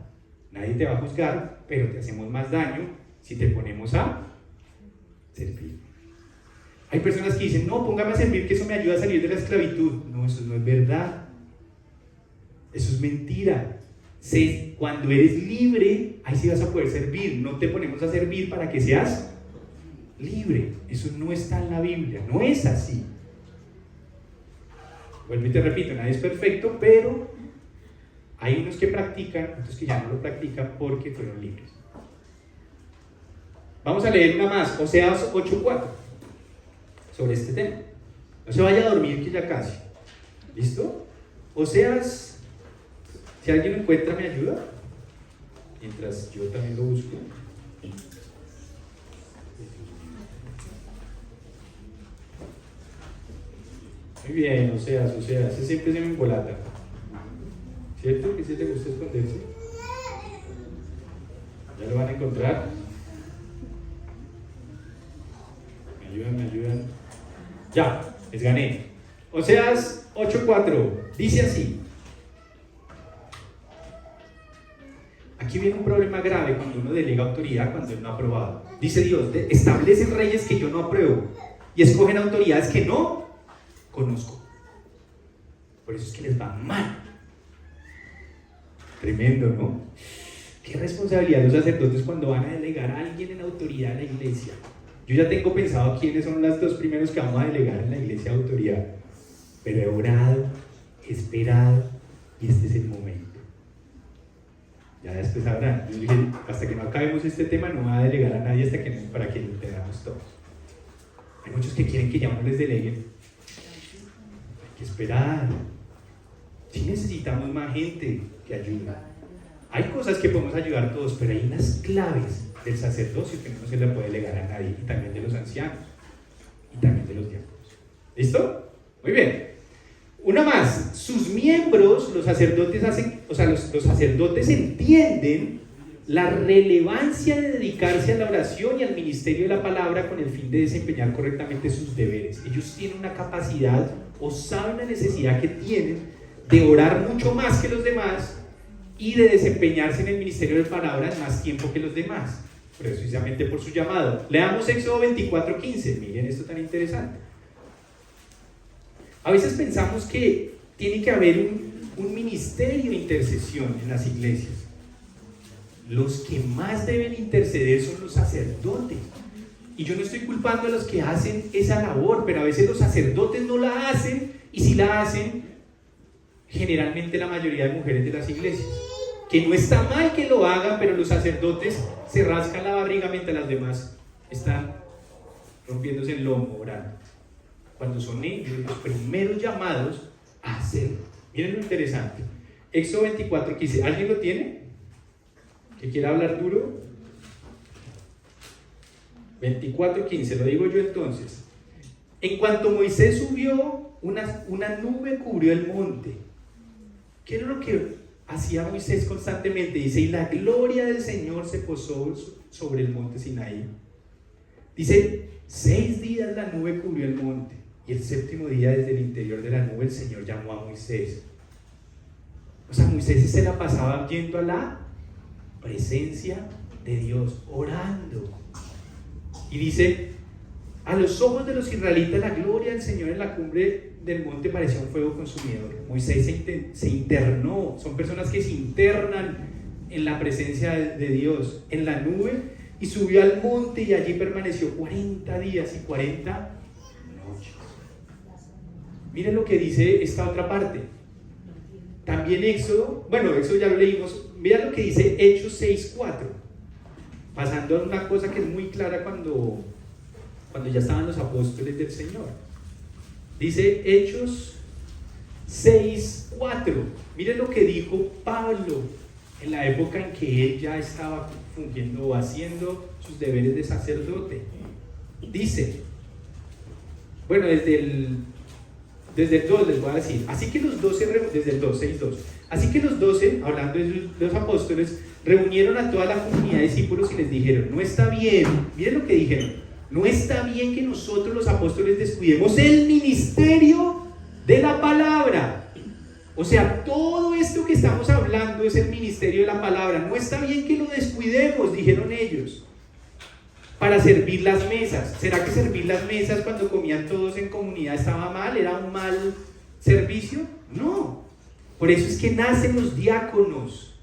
Speaker 1: Nadie te va a juzgar, pero te hacemos más daño si te ponemos a servir. Hay personas que dicen, no, póngame a servir, que eso me ayuda a salir de la esclavitud. No, eso no es verdad. Eso es mentira. Cuando eres libre, ahí sí vas a poder servir. No te ponemos a servir para que seas libre. Eso no está en la Biblia, no es así. Vuelvo y te repito, nadie es perfecto, pero hay unos que practican, otros que ya no lo practican porque fueron libres. Vamos a leer una más, Oseas 8:4, sobre este tema. No se vaya a dormir, que ya casi. ¿Listo? Oseas, si alguien lo encuentra, ¿me ayuda? Mientras yo también lo busco. Muy bien, Oseas, ese siempre se me embolata. ¿Cierto? ¿Que si te gusta esconderse? ¿Ya lo van a encontrar? Me ayudan. Ya, les gané. Oseas 8:4, dice así. Aquí viene un problema grave cuando uno delega autoridad cuando él no ha aprobado. Dice Dios, establecen reyes que yo no apruebo y escogen autoridades que no conozco. Por eso es que les va mal. Tremendo, ¿no? Qué responsabilidad los sacerdotes cuando van a delegar a alguien en autoridad en la iglesia. Yo ya tengo pensado quiénes son los dos primeros que vamos a delegar en la iglesia de autoridad. Pero he orado, he esperado y este es el momento. Ya después sabrán. Yo dije, hasta que no acabemos este tema no voy a delegar a nadie para que lo entendamos todos. Hay muchos que quieren que ya no les deleguen. Hay que esperar. Sí necesitamos más gente que ayude. Hay cosas que podemos ayudar todos, pero hay unas claves del sacerdocio que no se le puede delegar a nadie, y también de los ancianos, y también de los diáconos. ¿Listo? Muy bien. Una más. Sus miembros, los sacerdotes los sacerdotes entienden la relevancia de dedicarse a la oración y al ministerio de la palabra con el fin de desempeñar correctamente sus deberes. Ellos tienen una capacidad o saben la necesidad que tienen de orar mucho más que los demás y de desempeñarse en el ministerio de palabra en más tiempo que los demás, precisamente por su llamado. Leamos Éxodo 24:15. Miren esto tan interesante. A veces pensamos que tiene que haber un ministerio de intercesión en las iglesias. Los que más deben interceder son los sacerdotes. Y yo no estoy culpando a los que hacen esa labor, pero a veces los sacerdotes no la hacen, y si la hacen, generalmente la mayoría de mujeres de las iglesias. Que no está mal que lo hagan, pero los sacerdotes se rascan la barriga mientras las demás están rompiéndose el lomo orando. Cuando son ellos los primeros llamados a hacerlo. Miren lo interesante. Éxodo 24:15. ¿Alguien lo tiene? ¿Que quiera hablar duro? 24:15. Lo digo yo entonces. En cuanto Moisés subió, una nube cubrió el monte. ¿Qué era lo que hacía Moisés constantemente? Dice, y la gloria del Señor se posó sobre el monte Sinaí. Dice, 6 días la nube cubrió el monte, y el 7º día desde el interior de la nube el Señor llamó a Moisés. O sea, Moisés se la pasaba yendo a la presencia de Dios, orando. Y dice, a los ojos de los israelitas la gloria del Señor en la cumbre del monte parecía un fuego consumidor. Moisés se internó. Son personas que se internan en la presencia de Dios, en la nube, y subió al monte y allí permaneció 40 días y 40 noches. Miren lo que dice esta otra parte. También Éxodo ya lo leímos, mira lo que dice Hechos 6:4, pasando a una cosa que es muy clara cuando ya estaban los apóstoles del Señor. Dice Hechos 6:4. Miren lo que dijo Pablo en la época en que él ya estaba fungiendo o haciendo sus deberes de sacerdote. Dice, bueno, desde el 2 les voy a decir, así que los 12, desde el 2, 6:2, así que los 12, hablando de los apóstoles, reunieron a toda la comunidad de discípulos y les dijeron, no está bien, miren lo que dijeron, no está bien que nosotros los apóstoles descuidemos el ministerio de la palabra. O sea, todo esto que estamos hablando es el ministerio de la palabra. No está bien que lo descuidemos, dijeron ellos, para servir las mesas. ¿Será que servir las mesas cuando comían todos en comunidad estaba mal? ¿Era un mal servicio? No. Por eso es que nacen los diáconos,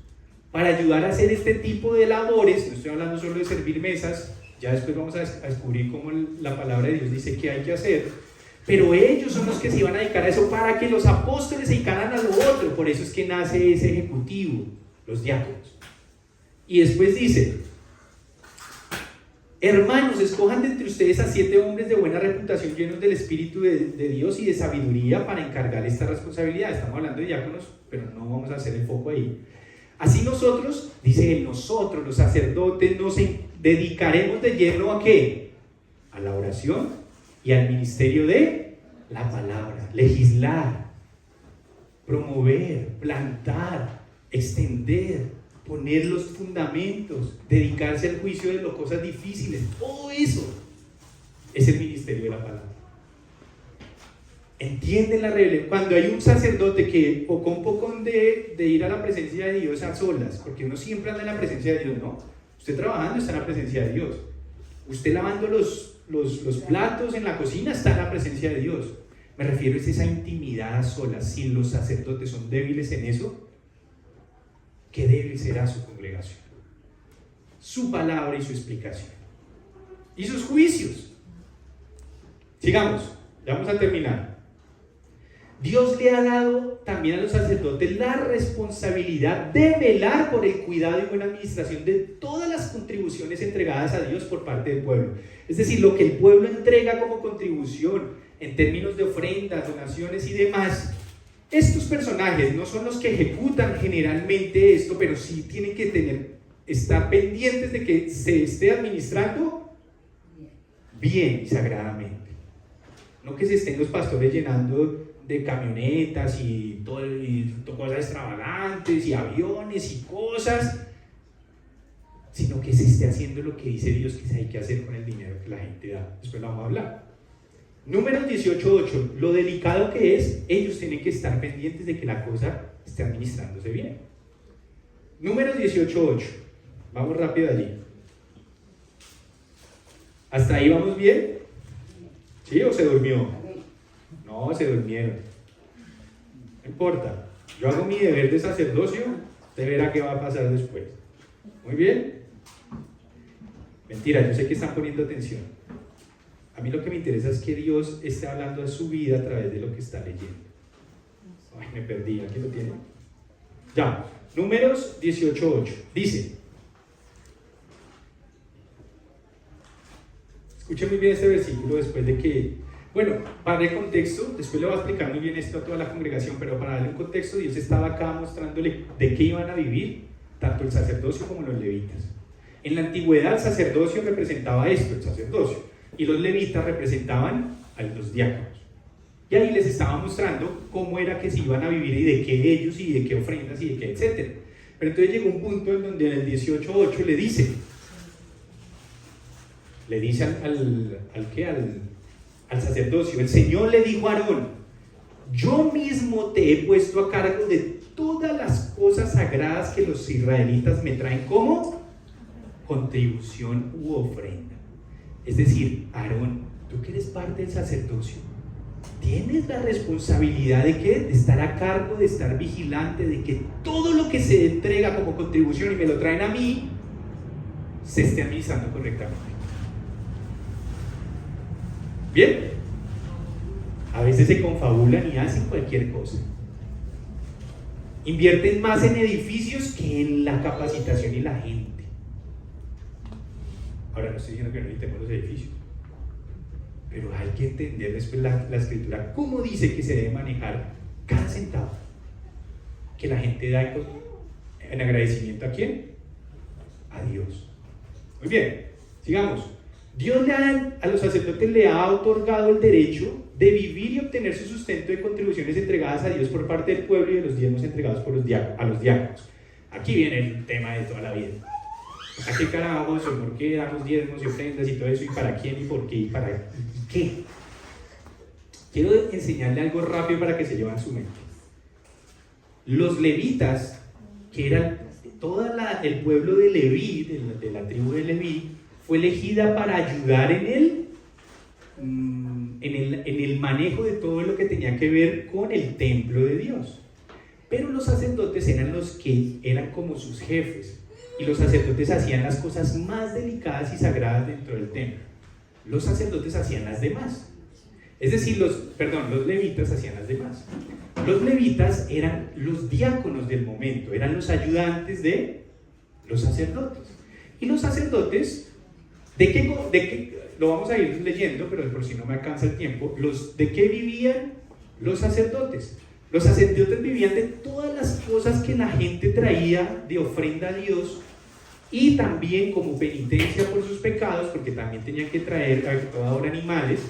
Speaker 1: para ayudar a hacer este tipo de labores. No estoy hablando solo de servir mesas, ya después vamos a descubrir cómo la palabra de Dios dice que hay que hacer. Pero ellos son los que se iban a dedicar a eso para que los apóstoles se dedicaran a lo otro. Por eso es que nace ese ejecutivo, los diáconos. Y después dice, hermanos, escojan de entre ustedes a 7 hombres de buena reputación, llenos del Espíritu de Dios y de sabiduría, para encargar esta responsabilidad. Estamos hablando de diáconos, pero no vamos a hacer el foco ahí. Así nosotros, dice él, nosotros los sacerdotes nos dedicaremos de lleno ¿a qué? A la oración y al ministerio de la palabra, legislar, promover, plantar, extender, poner los fundamentos, dedicarse al juicio de las cosas difíciles. Todo eso es el ministerio de la palabra. ¿Entienden la revelación? Cuando hay un sacerdote que un poco de ir a la presencia de Dios a solas, porque uno siempre anda en la presencia de Dios, ¿no? Usted trabajando está en la presencia de Dios. Usted lavando los platos en la cocina está en la presencia de Dios. Me refiero a esa intimidad a solas. Si los sacerdotes son débiles en eso, qué débil será su congregación, su palabra y su explicación y sus juicios. Sigamos, ya vamos a terminar. Dios le ha dado también a los sacerdotes la responsabilidad de velar por el cuidado y buena administración de todas las contribuciones entregadas a Dios por parte del pueblo. Es decir, lo que el pueblo entrega como contribución en términos de ofrendas, donaciones y demás. Estos personajes no son los que ejecutan generalmente esto, pero sí tienen que estar pendientes de que se esté administrando bien y sagradamente. No que se estén los pastores llenando de camionetas y cosas extravagantes y aviones y cosas, sino que se esté haciendo lo que dice Dios que hay que hacer con el dinero que la gente da. Después lo vamos a hablar. Números 18:8, lo delicado que es, ellos tienen que estar pendientes de que la cosa esté administrándose bien. Números 18:8, vamos rápido allí. ¿Hasta ahí vamos bien? ¿Sí o se durmió? No, se durmieron. No importa, yo hago mi deber de sacerdocio, usted verá qué va a pasar después. Muy bien. Mentira, yo sé que están poniendo atención. A mí lo que me interesa es que Dios esté hablando de su vida a través de lo que está leyendo. Ay, me perdí, aquí lo tienen. Ya, Números 18:8. Dice, escuchen muy bien este versículo después de que, bueno, para el contexto, después le voy a explicar muy bien esto a toda la congregación, pero para darle un contexto, Dios estaba acá mostrándole de qué iban a vivir tanto el sacerdocio como los levitas. En la antigüedad el sacerdocio representaba esto, el sacerdocio, y los levitas representaban a los diáconos. Y ahí les estaba mostrando cómo era que se iban a vivir y de qué ellos y de qué ofrendas y de qué etcétera. Pero entonces llegó un punto en donde en el 18:8 le dice al sacerdocio, el Señor le dijo a Aarón, yo mismo te he puesto a cargo de todas las cosas sagradas que los israelitas me traen como contribución u ofrenda. Es decir, Aarón, tú que eres parte del sacerdocio, tienes la responsabilidad de ¿qué? De estar a cargo, de estar vigilante, de que todo lo que se entrega como contribución y me lo traen a mí, se esté administrando correctamente. ¿Bien? A veces se confabulan y hacen cualquier cosa. Invierten más en edificios que en la capacitación y la gente. Ahora no estoy diciendo que no necesitemos los edificios, pero hay que entender después la escritura, cómo dice que se debe manejar cada centavo que la gente da en agradecimiento. ¿A quién? A Dios. Muy bien, sigamos. Dios a los sacerdotes le ha otorgado el derecho de vivir y obtener su sustento de contribuciones entregadas a Dios por parte del pueblo y de los diezmos entregados por a los diáconos. Aquí viene el tema de toda la vida. ¿A qué carajos o por qué damos diezmos y ofrendas y todo eso? ¿Y para quién y por qué y para qué? Quiero enseñarle algo rápido para que se lleven su mente. Los levitas, que eran todo el pueblo de Leví, de la tribu de Leví, fue elegida para ayudar en el manejo de todo lo que tenía que ver con el templo de Dios. Pero los sacerdotes eran los que eran como sus jefes, y los sacerdotes hacían las cosas más delicadas y sagradas dentro del templo. Los sacerdotes hacían las demás. Es decir, los levitas hacían las demás. Los levitas eran los diáconos del momento, eran los ayudantes de los sacerdotes. Y los sacerdotes, ¿de qué lo vamos a ir leyendo, pero por si no me alcanza el tiempo? ¿De qué vivían los sacerdotes? Los sacerdotes vivían de todas las cosas que la gente traía de ofrenda a Dios, y también como penitencia por sus pecados, porque también tenían que traer ahora animales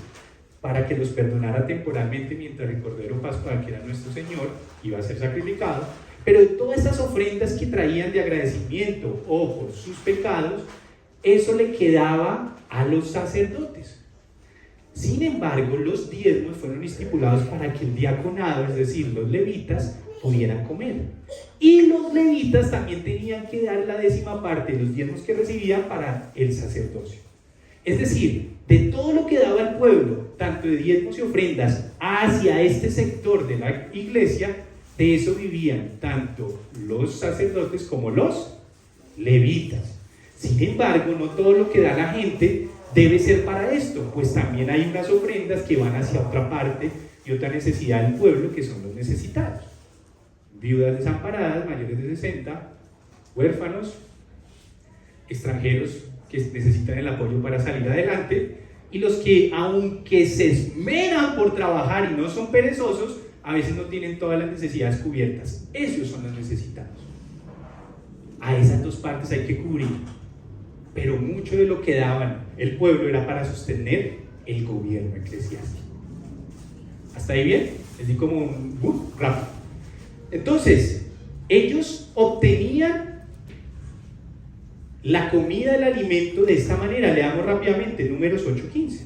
Speaker 1: para que los perdonara temporalmente mientras el Cordero Pascual, que era nuestro Señor, iba a ser sacrificado. Pero de todas estas ofrendas que traían de agradecimiento o por sus pecados, eso le quedaba a los sacerdotes. Sin embargo, los diezmos fueron estipulados para que el diaconado, es decir, los levitas, pudieran comer. Y los levitas también tenían que dar la 10ª parte de los diezmos que recibían para el sacerdocio. Es decir, de todo lo que daba el pueblo, tanto de diezmos y ofrendas hacia este sector de la iglesia, de eso vivían tanto los sacerdotes como los levitas. Sin embargo, no todo lo que da la gente debe ser para esto, pues también hay unas ofrendas que van hacia otra parte y otra necesidad del pueblo, que son los necesitados: viudas desamparadas, mayores de 60, huérfanos, extranjeros que necesitan el apoyo para salir adelante, y los que, aunque se esmeran por trabajar y no son perezosos, a veces no tienen todas las necesidades cubiertas. Esos son los necesitados. A esas dos partes hay que cubrir, pero mucho de lo que daban el pueblo era para sostener el gobierno eclesiástico. ¿Hasta ahí bien? Les di como un rápido. Entonces, ellos obtenían la comida, el alimento de esta manera. Leamos rápidamente Números 8:15.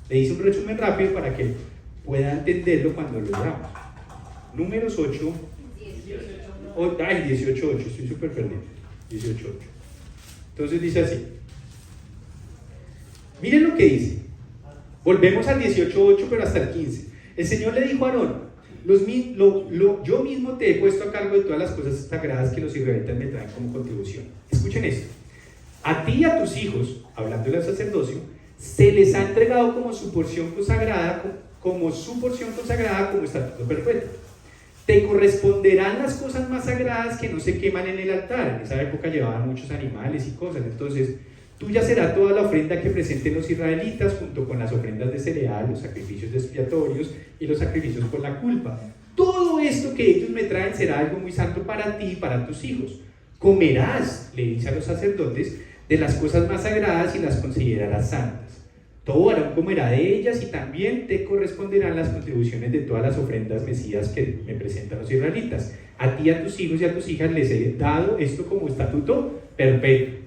Speaker 1: Le hice un resumen rápido para que pueda entenderlo cuando lo leamos. Números 8. 18:8, estoy súper perdido. 18:8. Entonces dice así. Miren lo que dice. Volvemos al 18:8, pero hasta el 15. El Señor le dijo a Aarón: yo mismo te he puesto a cargo de todas las cosas sagradas que los israelitas me traen como contribución. Escuchen esto: a ti y a tus hijos, hablando del sacerdocio, se les ha entregado como su porción consagrada, como estatuto perpetuo. Te corresponderán las cosas más sagradas que no se queman en el altar. En esa época llevaban muchos animales y cosas. Entonces, tuya será toda la ofrenda que presenten los israelitas, junto con las ofrendas de cereal, los sacrificios expiatorios y los sacrificios por la culpa. Todo esto que ellos me traen será algo muy santo para ti y para tus hijos. Comerás, le dice a los sacerdotes, de las cosas más sagradas y las considerarás santas. Todo varón comerá de ellas, y también te corresponderán las contribuciones de todas las ofrendas mecidas que me presentan los israelitas. A ti, a tus hijos y a tus hijas les he dado esto como estatuto perpetuo.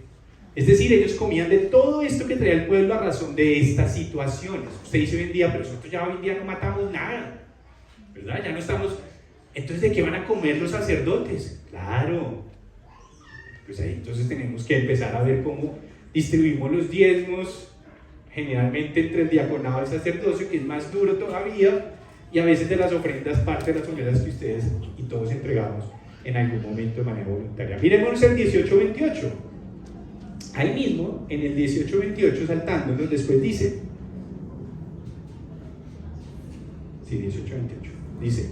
Speaker 1: Es decir, ellos comían de todo esto que traía el pueblo a razón de estas situaciones. Usted dice hoy en día: pero nosotros ya hoy en día no matamos nada, ¿verdad? Ya no estamos... Entonces, ¿de qué van a comer los sacerdotes? Claro, pues ahí entonces tenemos que empezar a ver cómo distribuimos los diezmos, generalmente entre el diaconado y el sacerdocio, que es más duro todavía, y a veces de las ofrendas, parte de las ofrendas que ustedes y todos entregamos en algún momento de manera voluntaria. Miremos el 18:28. Ahí mismo, en el 18:28, saltándonos, después dice, sí, 18:28, dice,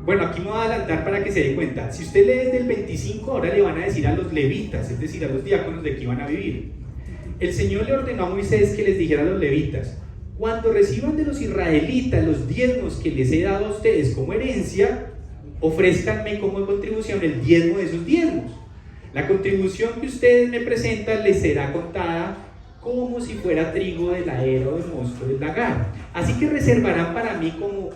Speaker 1: Bueno, aquí me voy a adelantar para que se dé cuenta. Si usted lee desde el 25, ahora le van a decir a los levitas, es decir, a los diáconos de que iban a vivir. El Señor le ordenó a Moisés que les dijera a los levitas: cuando reciban de los israelitas los diezmos que les he dado a ustedes como herencia, ofrézcanme como contribución el diezmo de esos diezmos. La contribución que ustedes me presentan les será contada como si fuera trigo de la era o de mosto del lagar. Así que reservarán para mí como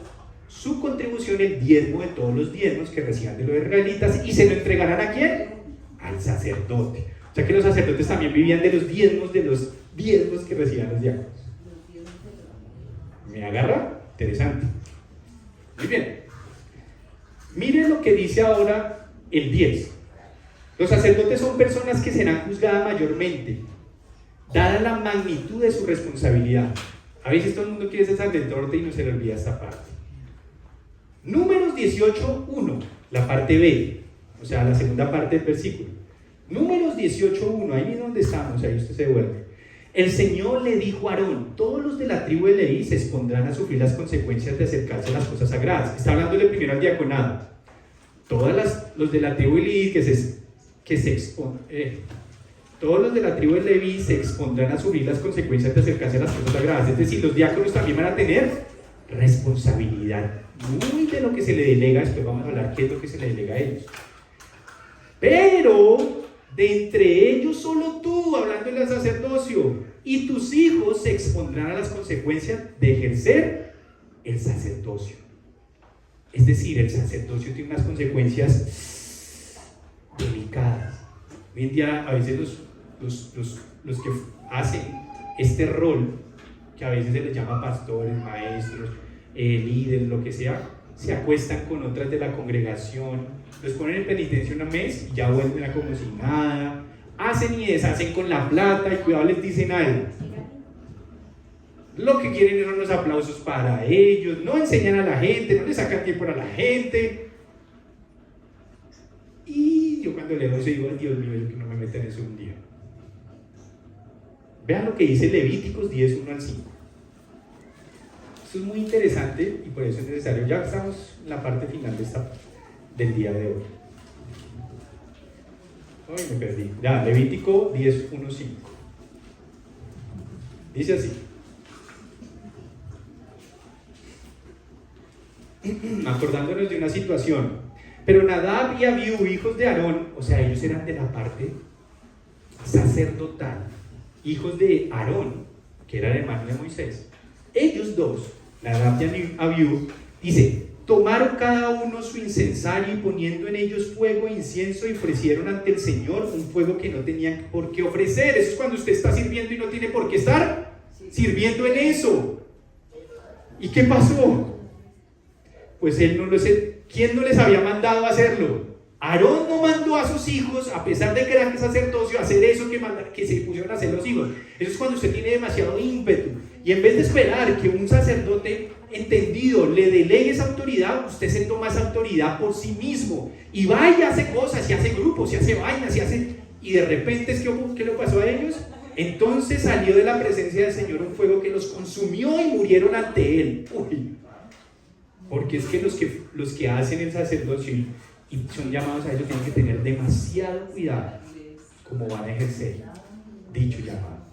Speaker 1: su contribución el diezmo de todos los diezmos que reciban de los israelitas, y se lo entregarán ¿a quién? Al sacerdote. O sea que los sacerdotes también vivían de los diezmos que recibían los diáconos. ¿Me agarra? Interesante. Muy bien. Miren lo que dice ahora el 10. Los sacerdotes son personas que serán juzgadas mayormente, dada la magnitud de su responsabilidad. A veces todo el mundo quiere ser sacerdote y no se le olvida esta parte. Números 18:1, la parte B, o sea, la segunda parte del versículo. Números 18:1, ahí mismo donde estamos, ahí usted se vuelve. El Señor le dijo a Aarón: todos los de la tribu de Leví se expondrán a sufrir las consecuencias de acercarse a las cosas sagradas. Está hablándole primero al diaconado. Los de la tribu de Leví todos los de la tribu de Leví se expondrán a sufrir las consecuencias de acercarse a las cosas sagradas. Es decir, los diáconos también van a tener responsabilidad. Muy de lo que se le delega, después vamos a hablar qué es lo que se le delega a ellos. Pero de entre ellos solo tú, hablando del sacerdocio, y tus hijos se expondrán a las consecuencias de ejercer el sacerdocio. Es decir, el sacerdocio tiene unas consecuencias delicadas. Hoy en día a veces los que hacen este rol, que a veces se les llama pastores, maestros, líderes, lo que sea, se acuestan con otras de la congregación, los ponen en penitencia un mes y ya vuelven a como si nada, hacen y deshacen con la plata y cuidado les dicen algo. Lo que quieren son los aplausos para ellos, no enseñan a la gente, no le sacan tiempo a la gente. Y yo cuando leo eso digo: Dios mío, yo que no me meten en eso un día. Vean lo que dice Levíticos 10:1-5. Esto es muy interesante y por eso es necesario. Ya estamos en la parte final del día de hoy. Ay, me perdí. Ya, Levítico 10:1-5. Dice así. Acordándonos de una situación. Pero Nadab y Abiú, hijos de Aarón, o sea, ellos eran de la parte sacerdotal, hijos de Aarón, que era el hermano de Moisés. Ellos dos, Nadab y Abiú, dice: tomaron cada uno su incensario y poniendo en ellos fuego e incienso, y ofrecieron ante el Señor un fuego que no tenían por qué ofrecer. Eso es cuando usted está sirviendo y no tiene por qué estar sirviendo en eso. ¿Y qué pasó? Pues él no lo sé. ¿Quién no les había mandado a hacerlo? Aarón no mandó a sus hijos, a pesar de que era sacerdocio, a hacer eso que se pusieron a hacer los hijos. Eso es cuando usted tiene demasiado ímpetu. Y en vez de esperar que un sacerdote entendido le delegue esa autoridad, usted se toma esa autoridad por sí mismo. Y va y hace cosas, y hace grupos, y hace vainas, y de repente, ¿qué le pasó a ellos? Entonces salió de la presencia del Señor un fuego que los consumió y murieron ante él. Uy. Porque es que los que hacen el sacerdocio y son llamados a ello tienen que tener demasiado cuidado como van a ejercer dicho llamado.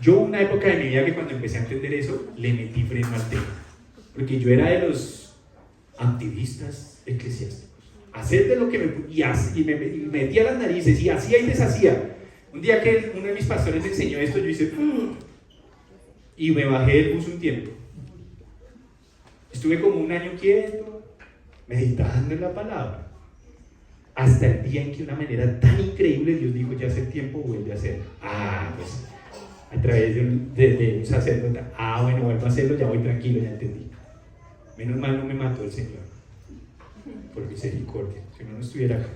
Speaker 1: Yo una época de mi vida que cuando empecé a entender eso, le metí freno al tema, porque yo era de los activistas eclesiásticos. Hacer de lo que me metía las narices y hacía y deshacía. Un día que uno de mis pastores me enseñó esto, yo hice y me bajé del bus un tiempo. Estuve como un año quieto, meditando en la palabra, hasta el día en que de una manera tan increíble Dios dijo: ya hace tiempo, vuelve a hacerlo. Pues a través de un sacerdote, bueno, vuelvo a hacerlo, ya voy tranquilo, ya entendí. Menos mal no me mató el Señor, por misericordia, si no estuviera acá.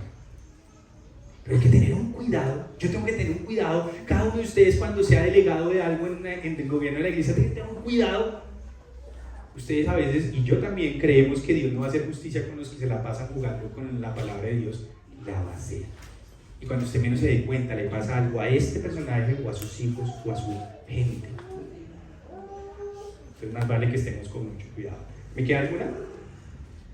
Speaker 1: Pero hay que tener un cuidado. Yo tengo que tener un cuidado. Cada uno de ustedes, cuando sea delegado de algo en el gobierno de la iglesia, tiene que tener un cuidado. Ustedes a veces, y yo también, creemos que Dios no va a hacer justicia con los que se la pasan jugando con la palabra de Dios. La va a hacer. Y cuando usted menos se dé cuenta, le pasa algo a este personaje, o a sus hijos, o a su gente. Entonces más vale que estemos con mucho cuidado. ¿Me queda alguna?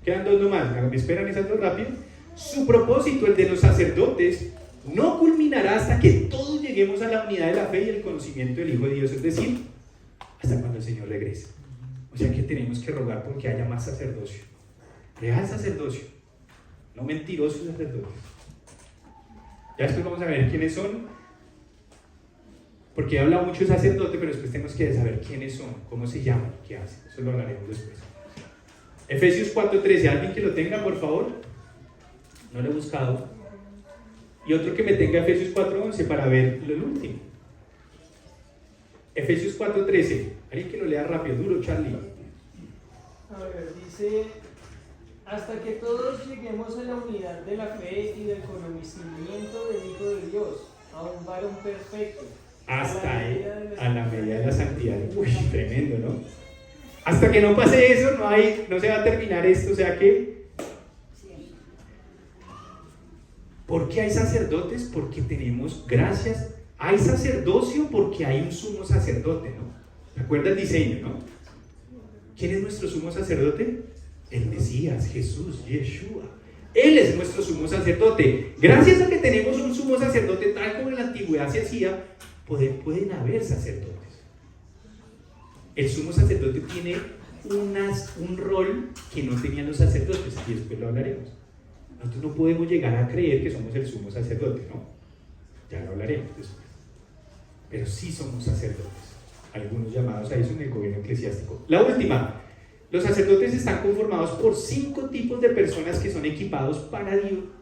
Speaker 1: Quedan dos nomás, me esperan esas dos rápido. Su propósito, el de los sacerdotes, no culminará hasta que todos lleguemos a la unidad de la fe y el conocimiento del Hijo de Dios, es decir, hasta cuando el Señor regrese. O sea que tenemos que rogar porque haya más sacerdocio, real sacerdocio, no mentirosos sacerdotes. Ya después vamos a ver quiénes son, porque he hablado mucho de sacerdote, pero después tenemos que saber quiénes son, cómo se llaman, qué hacen. Eso lo hablaremos después. Efesios 4:13, alguien que lo tenga, por favor. No lo he buscado. Y otro que me tenga Efesios 4:11 para ver lo último. Efesios 4:13, alguien que lo lea rápido, duro, Charlie.
Speaker 3: A ver, dice, hasta que todos lleguemos a la unidad de la fe y del conocimiento del Hijo de Dios, a un varón perfecto.
Speaker 1: Hasta ahí, a la medida de la santidad. Uy, tremendo, ¿no? Hasta que no pase eso, no se va a terminar esto. O sea que, ¿por qué hay sacerdotes? Porque tenemos gracias. Hay sacerdocio porque hay un sumo sacerdote, ¿no? ¿Recuerda el diseño, no? ¿Quién es nuestro sumo sacerdote? El Mesías, Jesús, Yeshua. Él es nuestro sumo sacerdote. Gracias a que tenemos un sumo sacerdote, tal como en la antigüedad se hacía, pueden haber sacerdotes. El sumo sacerdote tiene un rol que no tenían los sacerdotes, y después lo hablaremos. Nosotros no podemos llegar a creer que somos el sumo sacerdote, ¿no? Ya lo hablaremos después. Pero sí somos sacerdotes, algunos llamados a eso en el gobierno eclesiástico. La última, los sacerdotes están conformados por 5 tipos de personas que son equipados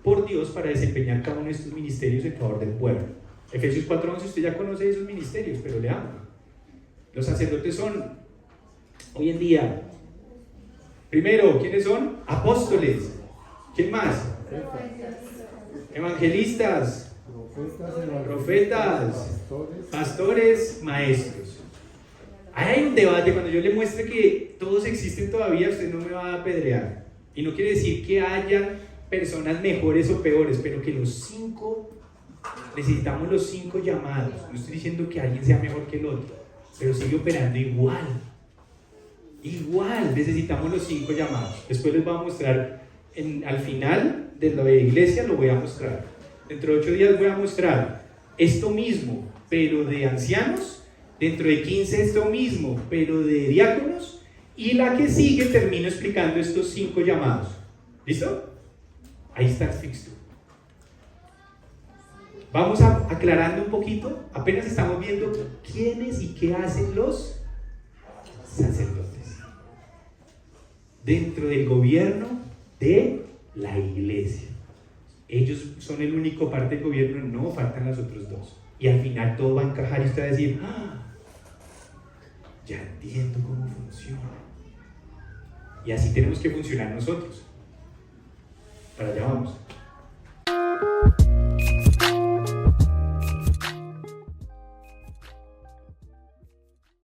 Speaker 1: por Dios para desempeñar cada uno de estos ministerios en favor del pueblo. Efesios 4:11, usted ya conoce esos ministerios, pero leamos. Los sacerdotes son, hoy en día, primero, ¿quiénes son? Apóstoles. ¿Quién más? Evangelistas, profetas, pastores, maestros. Ahí hay un debate. Cuando yo le muestre que todos existen todavía, usted no me va a apedrear. Y no quiere decir que haya personas mejores o peores, pero que los 5, necesitamos los 5 llamados. No estoy diciendo que alguien sea mejor que el otro, pero sigue operando igual. Igual, necesitamos los 5 llamados. Después les voy a mostrar, al final de la iglesia lo voy a mostrar. Dentro de 8 días voy a mostrar esto mismo, pero de ancianos. Dentro de 15 esto mismo, pero de diáconos. Y la que sigue termino explicando estos 5 llamados. ¿Listo? Ahí está el fixture. Vamos aclarando un poquito. Apenas estamos viendo quiénes y qué hacen los sacerdotes dentro del gobierno de la iglesia. Ellos son el único parte del gobierno, no faltan los otros 2. Y al final todo va a encajar y usted va a decir, ya entiendo cómo funciona. Y así tenemos que funcionar nosotros. Para allá vamos.